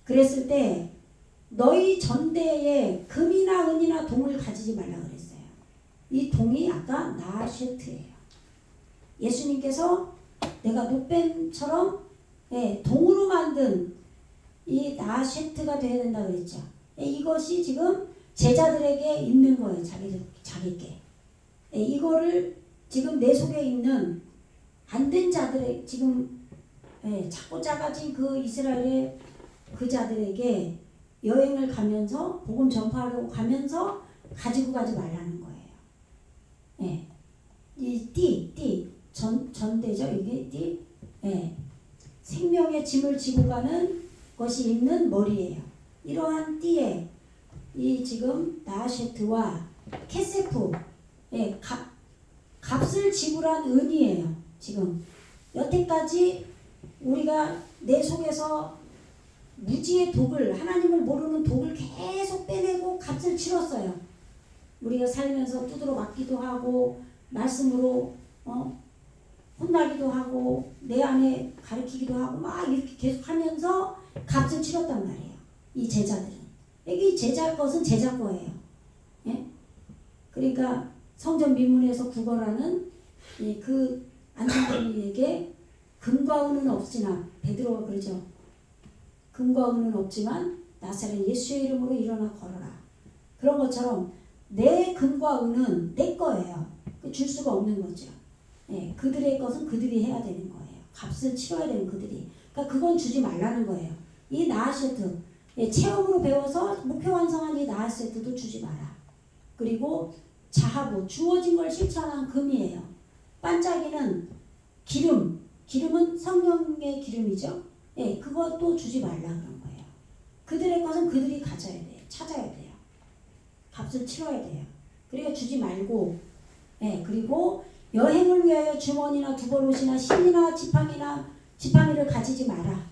그랬을 때 너희 전대에 금이나 은이나 동을 가지지 말라 그랬어요. 이 동이 아까 나아쉐트예요. 예수님께서 내가 노뱀처럼 동으로 만든 이 나아쉐트가 되어야 된다 그랬죠. 이것이 지금 제자들에게 있는 거예요. 자기께. 이거를 지금 내 속에 있는 안 된 자들의 지금 작고 작아진 그 이스라엘의 그 자들에게 여행을 가면서 복음 전파하려고 가면서 가지고 가지 말라는 거예요. 예. 이 전대죠. 이게 띠. 예. 생명의 짐을 지고 가는 것이 있는 머리예요. 이러한 띠에 이 지금 나아쉐트와 케세프, 예, 값을 지불한 은이에요. 지금 여태까지 우리가 내 속에서 무지의 독을, 하나님을 모르는 독을 계속 빼내고 값을 치렀어요. 우리가 살면서 두드러 맞기도 하고 말씀으로 혼나기도 하고 내 안에 가르치기도 하고 막 이렇게 계속 하면서 값을 치렀단 말이에요. 이 제자들은. 여기 제자 것은 제자 거예요. 예? 그러니까 성전 미문에서 구걸하는 그 안토니에게 금과 은은 없으나 베드로가 그러죠. 금과 은은 없지만 나사렛 예수의 이름으로 일어나 걸어라. 그런 것처럼 내 금과 은은 내 거예요. 줄 수가 없는 거죠. 예, 그들의 것은 그들이 해야 되는 거예요. 값을 치러야 되는 그들이. 그러니까 그건 주지 말라는 거예요. 이 나아쉐트, 체험으로 배워서 목표 완성한 이 나아쉐트도 주지 마라. 그리고 자하부, 주어진 걸 실천한 금이에요. 반짝이는 기름은 성령의 기름이죠. 예, 그것도 주지 말라 그런 거예요. 그들의 것은 그들이 가져야 돼요. 찾아야 돼요. 값을 치러야 돼요. 그러니까 주지 말고, 예, 그리고 여행을 위하여 주머니나 두버롯이나 신이나 지팡이를 가지지 마라.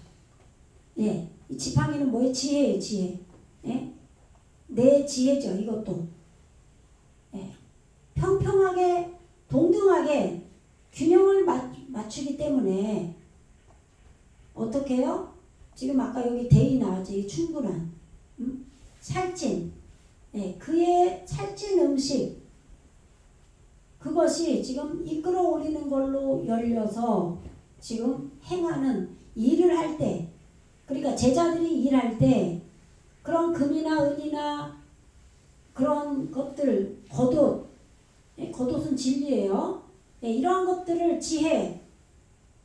예, 이 지팡이는 뭐예요? 지혜예요, 지혜. 예, 내 지혜죠, 이것도. 예, 평평하게, 동등하게 균형을 맞추기 때문에 어떻게 해요? 지금 아까 여기 대의 나왔지. 충분한 살찐, 예, 그의 살찐 음식, 그것이 지금 이끌어 올리는 걸로 열려서 지금 행하는 일을 할 때, 그러니까 제자들이 일할 때 그런 금이나 은이나 그런 것들, 겉옷은 진리예요. 이러한 것들을 지혜,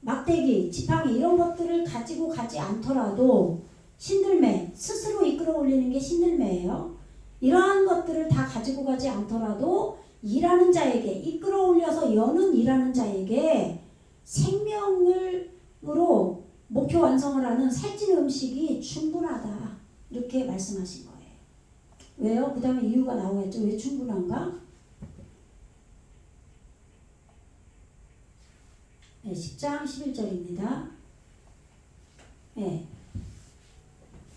막대기, 지팡이 이런 것들을 가지고 가지 않더라도 신들매, 스스로 이끌어 올리는 게 신들매예요. 이러한 것들을 다 가지고 가지 않더라도 일하는 자에게, 이끌어 올려서 여는 일하는 자에게 생명으로 목표 완성을 하는 살찐 음식이 충분하다. 이렇게 말씀하신 거예요. 왜요? 그 다음에 이유가 나오겠죠. 왜 충분한가? 네, 10장 11절입니다. 네.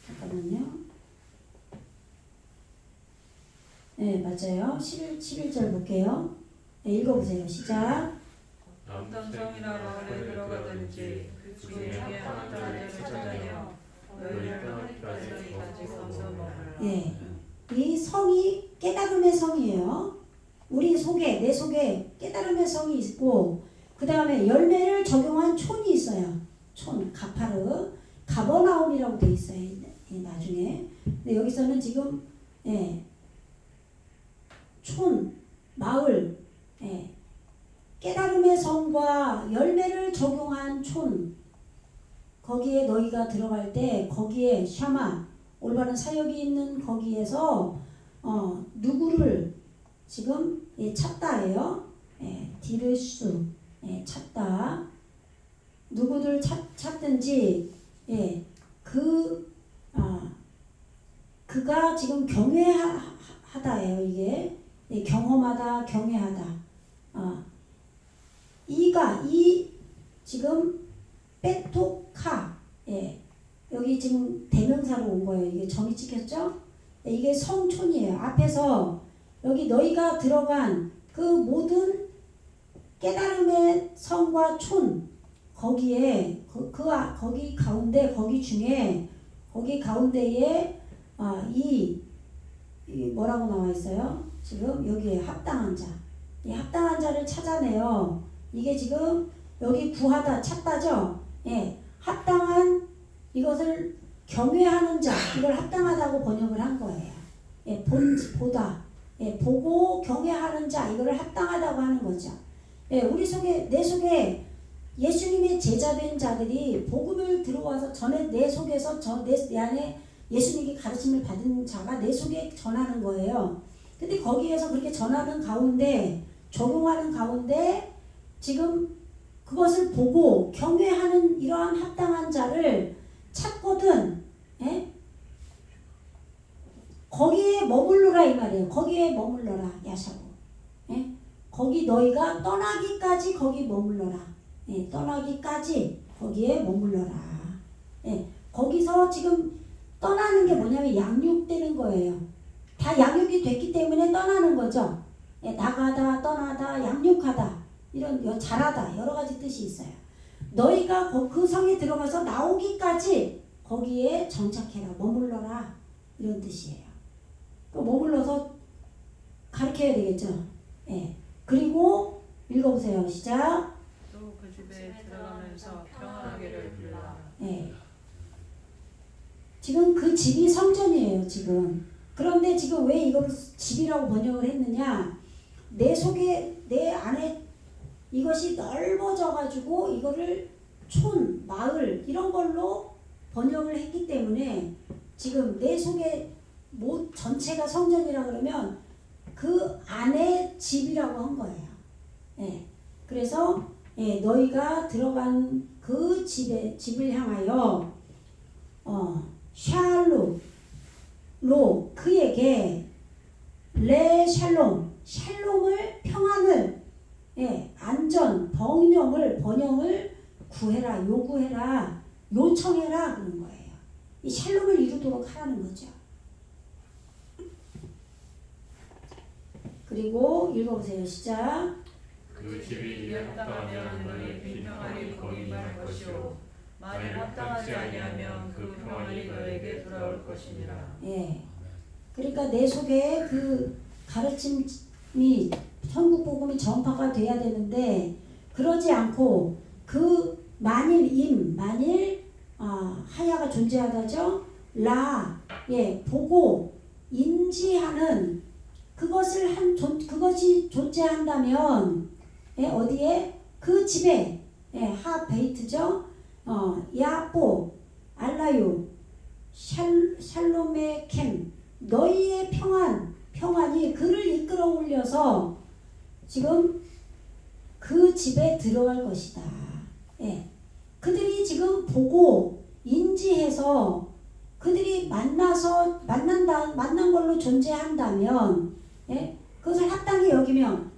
잠깐만요. 네, 맞아요. 11절 볼게요. 네, 읽어보세요. 시작. 어떤 성이나 마을에 들어가든지 그 중에 합당한 자를 찾아내어 너희를 하나님까지 가져서 먹으라. 예, 이 성이 깨달음의 성이에요. 우리 속에, 내 속에 깨달음의 성이 있고, 그 다음에 열매를 적용한 촌이 있어요. 촌, 가파르, 가버나움이라고 돼 있어요. 나중에. 근데 여기서는 지금 촌, 마을, 깨달음의 성과 열매를 적용한 촌, 거기에 너희가 들어갈 때 거기에 샤마, 올바른 사역이 있는 거기에서 누구를 지금 찾다예요. 디르수, 찾다. 누구들 찾든지 그가 지금 경외하다예요. 이게 경험하다, 경외하다. 이 지금 빼토카, 여기 지금 대명사로 온 거예요. 이게 점이 찍혔죠? 이게 성촌이에요. 앞에서 여기 너희가 들어간 그 모든 깨달음의 성과 촌, 거기에 거기 가운데, 거기 중에 거기 가운데에 이 뭐라고 나와 있어요? 지금 여기에 합당한 자, 이 합당한 자를 찾아내요. 이게 지금 여기 구하다, 찾다죠? 합당한, 이것을 경외하는 자, 이걸 합당하다고 번역을 한 거예요. 보다, 보고 경외하는 자, 이걸 합당하다고 하는 거죠. 우리 속에, 내 속에 예수님의 제자된 자들이 복음을 들어와서 전에 내 속에서 내 안에 예수님께 가르침을 받은 자가 내 속에 전하는 거예요. 근데 거기에서 그렇게 전하는 가운데, 적용하는 가운데 지금 그것을 보고 경외하는 이러한 합당한 자를 찾거든. 거기에 머물러라 이 말이에요. 거기에 머물러라, 야샤고. 거기 너희가 떠나기까지 거기 머물러라. 떠나기까지 거기에 머물러라. 거기서 지금 떠나는 게 뭐냐면 양육되는 거예요. 다 양육이 됐기 때문에 떠나는 거죠. 나가다, 떠나다, 양육하다, 이런 자라다, 여러 가지 뜻이 있어요. 너희가 그 성에 들어가서 나오기까지 거기에 정착해라, 머물러라, 이런 뜻이에요. 머물러서 가르쳐야 되겠죠. 그리고 읽어보세요. 시작. 또 그 집에 들어가면서 평안하기를 빌라. 지금 그 집이 성전이에요. 지금. 그런데 지금 왜 이걸 집이라고 번역을 했느냐? 내 속에, 내 안에 이것이 넓어져 가지고 이거를 촌, 마을 이런 걸로 번역을 했기 때문에 지금 내 속에 전체가 성전이라 그러면 그 안에 집이라고 한 거예요. 그래서 너희가 들어간 그 집을 향하여 샬로 그에게 레 샬롬을 평안을 안전 번영을 구해라, 요구해라, 요청해라 그런 거예요. 이 샬롬을 이루도록 하라는 거죠. 그리고 읽어보세요. 시작. 그 집이 이에 합당하면 너희 빈평안이 거기 임할 것이요 만일 합당하지 아니하면 그 평안이 너에게 돌아올 것이니라. 그러니까 내 속에 그 가르침이 천국 복음이 전파가 돼야 되는데 그러지 않고 그 만일 하야가 존재하다죠. 보고 인지하는 그것이 존재한다면 어디에 그 집에 하 베이트죠. 야뽀 알라유 샬롬의 캠 너희의 평안이 그를 이끌어 올려서 지금 그 집에 들어갈 것이다. 그들이 지금 보고 인지해서 그들이 만난 걸로 존재한다면 그것을 합당히 여기면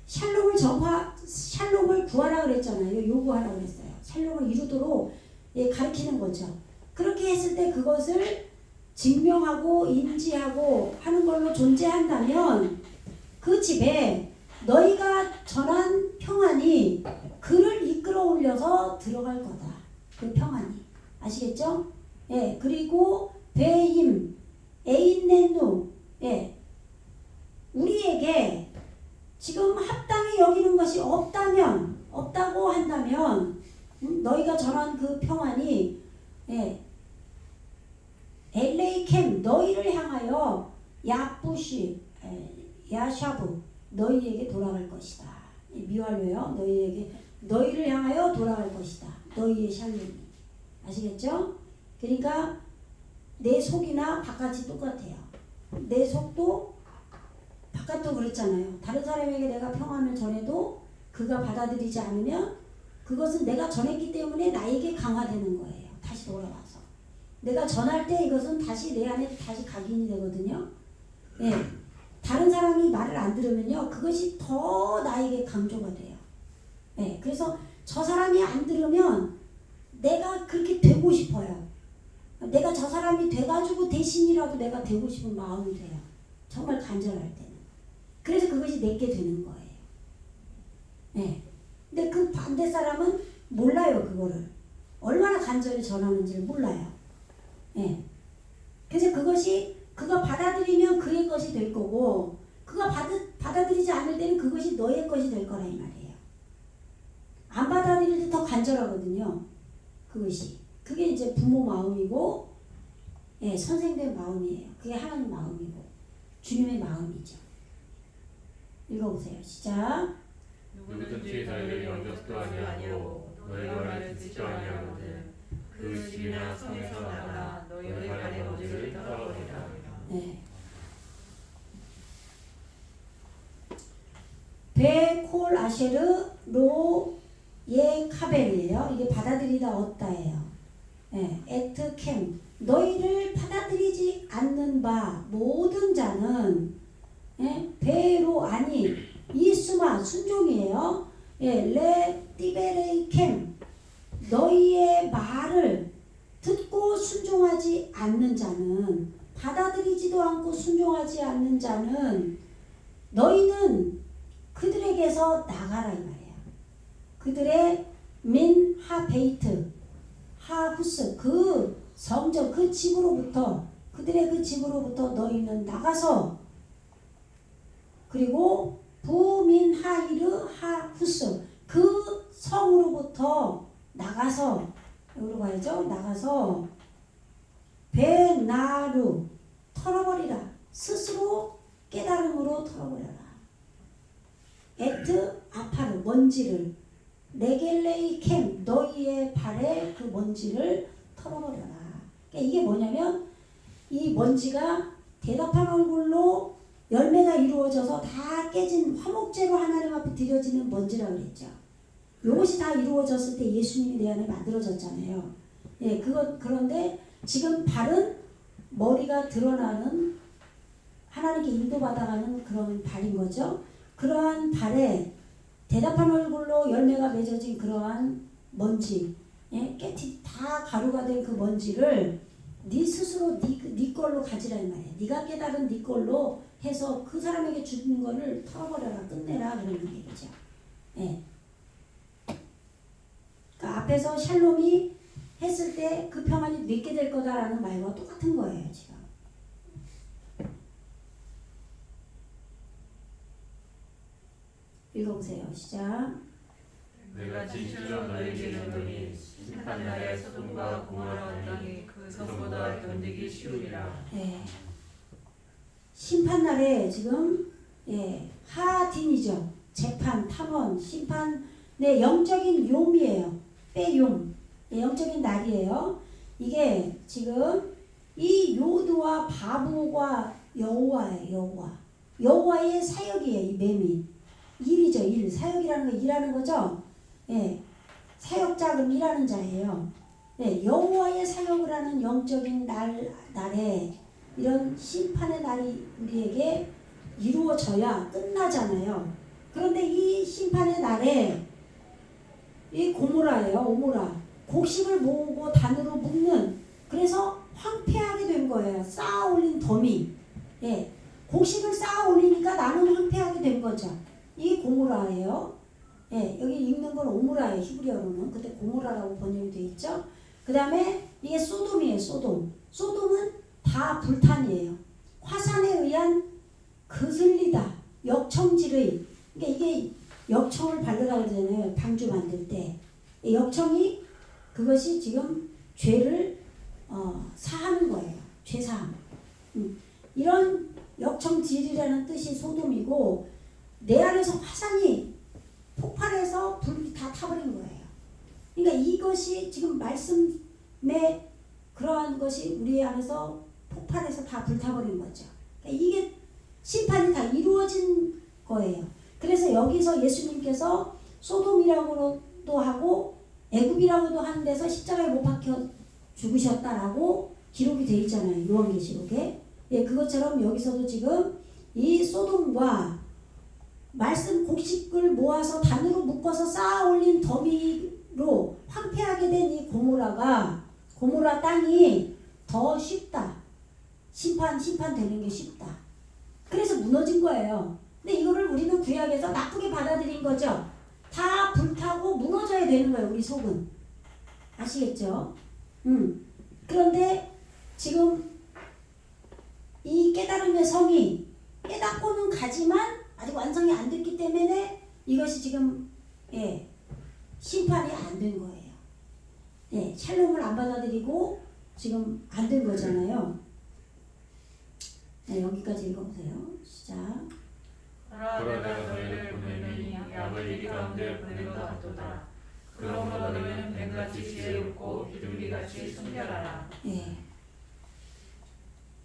샬롬을 구하라 그랬잖아요. 요구하라 그랬어요. 샬롬을 이루도록 가르치는 거죠. 그렇게 했을 때 그것을 증명하고 인지하고 하는 걸로 존재한다면 그 집에 너희가 전한 평안이 그를 이끌어 올려서 들어갈 거다. 그 평안이. 아시겠죠? 그리고 베임, 에인넨누, 우리에게 지금 합당히 여기는 것이 없다고 한다면, 너희가 전한 그 평안이, 엘레이캠, 너희를 향하여 야푸시, 야샤브, 너희에게 돌아갈 것이다. 미완료요. 너희를 향하여 돌아갈 것이다. 너희의 샬롬이. 아시겠죠? 그러니까 내 속이나 바깥이 똑같아요. 내 속도 바깥도 그랬잖아요. 다른 사람에게 내가 평안을 전해도 그가 받아들이지 않으면 그것은 내가 전했기 때문에 나에게 강화되는 거예요. 다시 돌아와서. 내가 전할 때 이것은 다시 내 안에 다시 각인이 되거든요. 다른 사람이 말을 안 들으면요. 그것이 더 나에게 강조가 돼요. 그래서 저 사람이 안 들으면 내가 그렇게 되고 싶어요. 내가 저 사람이 돼가지고 대신이라도 내가 되고 싶은 마음이 돼요. 정말 간절할 때는. 그래서 그것이 내게 되는 거예요. 근데 그 반대 사람은 몰라요. 그거를. 얼마나 간절히 전하는지를 몰라요. 그래서 그것이 그가 받아들이면 그의 것이 될 거고 그가 받아들이지 않을 때는 그것이 너의 것이 될 거라 이 말이에요. 안 받아들일 때 더 간절하거든요. 그것이. 그게 이제 부모 마음이고 선생된 마음이에요. 그게 하나님 마음이고 주님의 마음이죠. 읽어보세요. 시작. 누구든지 너희를 영접도 아니하고 너희 말을 듣지도 아니하거든 그 집이나 성에서 나가 너희의 발의 먼지를 털어버리라. 베콜 아쉐르 로 예 카벨이에요. 이게 받아들이다 얻다예요. 에트 캠 너희를 받아들이지 않는 바 모든 자는 베로 아니 이수마 순종이에요. 레 띠베레이 캠 너희의 말을 듣고 순종하지 않는 자는 받아들이지도 않고 순종하지 않는 자는 너희는 그들에게서 나가라 이 말이에요. 그들의 민 하베이트 하후스 그 성전 그 집으로부터 그들의 그 집으로부터 너희는 나가서 그리고 부민 하이르 하후스 그 성으로부터 나가서 여기로 가야죠. 나가서 베나루 털어버리라. 스스로 깨달음으로 털어버려라. 에트 아파르 먼지를 네겔레이 캠 너희의 발에 그 먼지를 털어버려라. 그러니까 이게 뭐냐면 이 먼지가 대답한 얼굴로 열매가 이루어져서 다 깨진 화목제로 하나님 앞에 드려지는 먼지라고 그랬죠. 이것이 다 이루어졌을 때 예수님이 내 안에 만들어졌잖아요. 그런데 지금 발은 머리가 드러나는 하나님께 인도받아가는 그런 발인 거죠. 그러한 발에 대답한 얼굴로 열매가 맺어진 그러한 먼지, 깨티 다 가루가 된 그 먼지를 네 스스로 네 걸로 가지라 이 말이야. 네가 깨달은 네 걸로 해서 그 사람에게 주는 거를 털어버려라, 끝내라 그런 얘기죠. 그러니까 앞에서 샬롬이 했을 때 그 평안이 늦게 될 거다라는 말과 똑같은 거예요 지금. 읽어보세요. 시작. 내가 진실로 너희에게 이르노니 심판날에 소돔과 고모라 땅이 그 성보다 견디기 쉬우리라. 예. 심판날에 지금 하딘이죠. 재판, 탐원, 심판의 영적인 용이에요. 빼용. 영적인 날이에요. 이게 지금 이 요드와 바보가 여호와예요. 여호와의 사역이에요. 이 뱀이. 일이죠. 일. 사역이라는 거 일하는 거죠. 예. 사역자 그럼 일하는 자예요. 예. 여호와의 사역을 하는 영적인 날에 이런 심판의 날이 우리에게 이루어져야 끝나잖아요. 그런데 이 심판의 날에 이 고모라예요. 오모라. 곡식을 모으고 단으로 묶는, 그래서 황폐하게 된 거예요. 쌓아 올린 더미. 예. 곡식을 쌓아 올리니까 나는 황폐하게 된 거죠. 이 고모라예요. 예. 여기 읽는 건 오모라예요. 히브리어로는. 근데 고모라라고 번역이 되어 있죠. 그 다음에 이게 소돔이에요. 소돔. 소돔은 다 불탄이에요. 화산에 의한 그슬리다. 역청질의. 그러니까 이게 역청을 바르라고 그러잖아요. 방주 만들 때. 역청이 그것이 지금 죄를 사하는 거예요. 죄사함. 이런 역청질이라는 뜻이 소돔이고, 내 안에서 화산이 폭발해서 불이 다 타버린 거예요. 그러니까 이것이 지금 말씀의 그러한 것이 우리 안에서 폭발해서 다 불타버린 거죠. 그러니까 이게 심판이 다 이루어진 거예요. 그래서 여기서 예수님께서 소돔이라고도 하고 애굽이라고도 하는 데서 십자가에 못 박혀 죽으셨다라고 기록이 되어 있잖아요. 요한계시록에. 예, 그것처럼 여기서도 지금 이 소돔과 말씀 곡식을 모아서 단으로 묶어서 쌓아 올린 더미로 황폐하게 된 이 고모라 땅이 더 쉽다. 심판되는 게 쉽다. 그래서 무너진 거예요. 근데 이거를 우리는 구약에서 나쁘게 받아들인 거죠. 다 불타고 무너져야 되는 거예요. 우리 속은. 아시겠죠? 그런데 지금 이 깨달음의 성이 깨닫고는 가지만 아직 완성이 안 됐기 때문에 이것이 지금 심판이 안 된 거예요. 샬롬을 안 받아들이고 지금 안 된 거잖아요. 여기까지 읽어보세요. 시작. 그러나 내가 너희를 보내니 약을 이리 가운데 보낸 것 같도다. 그러므로 너희는 뱀같이 지혜롭고 비둘기같이 순결하라.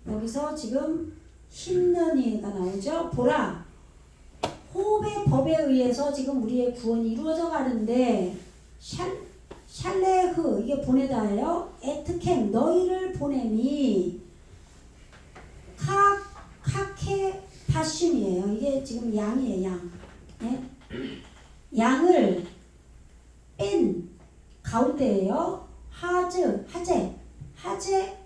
여기서 지금 힘는이가 나오죠. 보라, 호흡의 법에 의해서 지금 우리의 구원이 이루어져 가는데, 샬레흐 이게 보내다예요. 에트캠 너희를 보냄이 카케 파슌이에요. 이게 지금 양이에요. 양. 예? 양을 뺀 가운데예요. 하제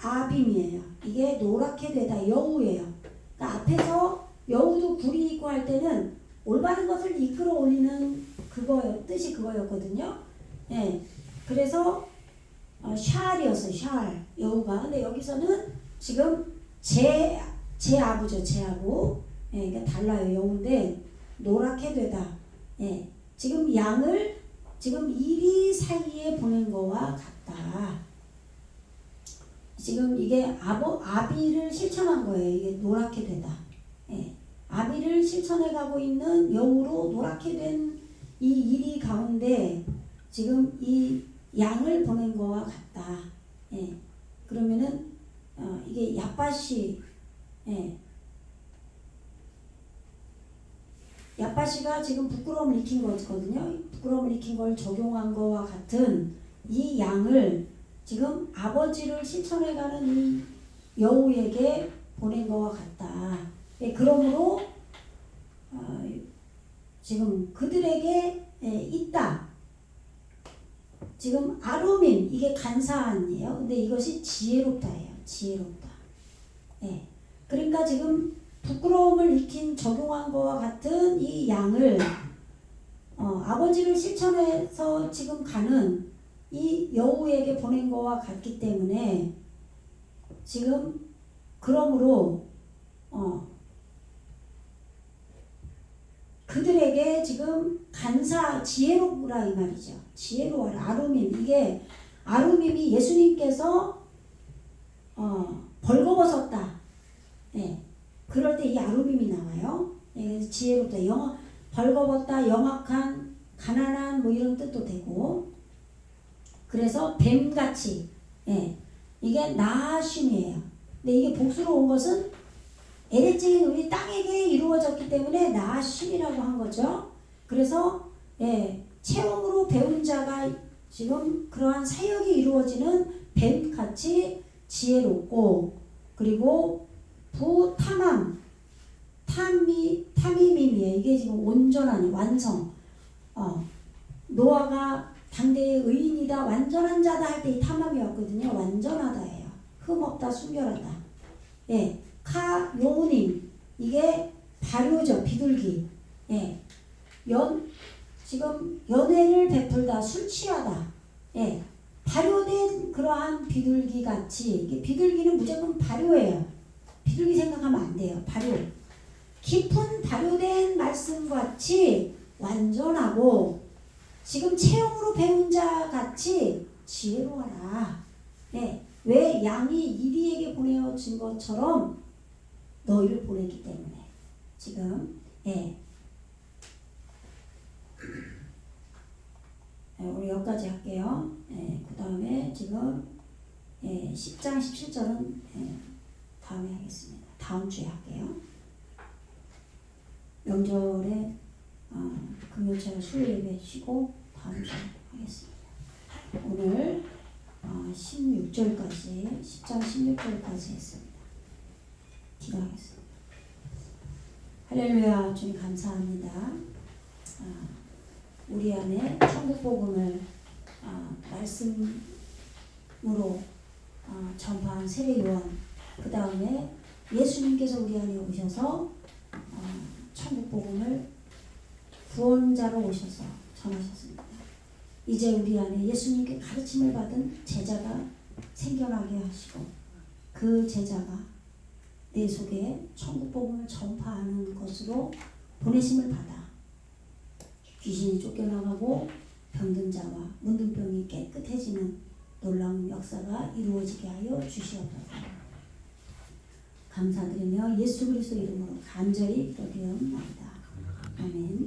아빔이에요. 이게 노랗게 되다 여우예요. 그러니까 앞에서 여우도 굴이 있고 할 때는 올바른 것을 이끌어 올리는 뜻이 그거였거든요. 예. 그래서 샬이었어요. 샬 여우가. 근데 여기서는 지금 제아부죠. 제아부. 이게 달라요. 여우인데 노랗게 되다. 지금 양을 지금 이리 사이에 보낸 거와 같다. 지금 이게 아비를 실천한 거예요. 이게 노랗게 되다. 아비를 실천해 가고 있는 여우로 노랗게 된 이 이리 가운데 지금 이 양을 보낸 거와 같다. 그러면은 이게 야빠시 야빠시가 지금 부끄러움을 익힌 거거든요. 부끄러움을 익힌 걸 적용한 거와 같은 이 양을 지금 아버지를 실천해가는 이 여우에게 보낸 거와 같다. 그러므로 지금 그들에게 있다. 지금 아루민 이게 간사한이에요. 근데 이것이 지혜롭다예요. 지혜롭다. 그러니까 지금 부끄러움을 익힌 적용한 거와 같은 이 양을 아버지를 실천해서 지금 가는 이 여우에게 보낸 거와 같기 때문에 지금 그러므로 그 그들에게 지금 간사 지혜로우라 이 말이죠. 지혜로워라. 아루밈. 이게 아루밈이 예수님께서 벌거벗었다. 네. 그럴 때 이 아루밈이 나와요. 네. 그래서 지혜롭다. 벌거벗다, 영악한, 가난한 뭐 이런 뜻도 되고. 그래서 뱀같이. 네. 이게 나아심이에요. 근데 이게 복수로 온 것은 에레증인 우리 땅에게 이루어졌기 때문에 나아심이라고 한 거죠. 그래서 체험으로 배운 자가 지금 그러한 사역이 이루어지는 뱀같이 지혜롭고, 그리고 부탐함, 탐임임이에요. 이게 지금 온전하니 완성. 노아가 당대의 의인이다, 완전한 자다 할 때 이 탐함이었거든요. 완전하다예요. 흠없다, 순결하다. 예. 카요님, 이게 발효죠. 비둘기. 예. 지금 연애를 베풀다, 술 취하다. 예. 발효된 그러한 비둘기 같이, 이게 비둘기는 무조건 발효예요. 비둘기 생각하면 안 돼요. 발효. 깊은 발효된 말씀 같이 완전하고, 지금 체험으로 배운 자 같이 지혜로워라. 예. 왜 양이 이리에게 보내어진 것처럼 너희를 보내기 때문에 지금 우리 여기까지 할게요. 그 다음에 지금 10장 17절은 다음에 하겠습니다. 다음 주에 할게요. 명절에 금요일처럼 수요일 예배 쉬고 다음 주에 하겠습니다. 오늘 16절까지 10장 16절까지 했습니다. 기도하겠습니다. 할렐루야. 주님 감사합니다. 우리 안에 천국 복음을 말씀으로 전파한 세례 요한, 그 다음에 예수님께서 우리 안에 오셔서 천국 복음을 구원자로 오셔서 전하셨습니다. 이제 우리 안에 예수님께 가르침을 받은 제자가 생겨나게 하시고, 그 제자가 내 속에 천국 복음을 전파하는 것으로 보내심을 받아 귀신이 쫓겨나가고 병든 자와 문둥병이 깨끗해지는 놀라운 역사가 이루어지게 하여 주시옵소서. 감사드리며 예수 그리스도 이름으로 간절히 기도드리옵나이다. 아멘.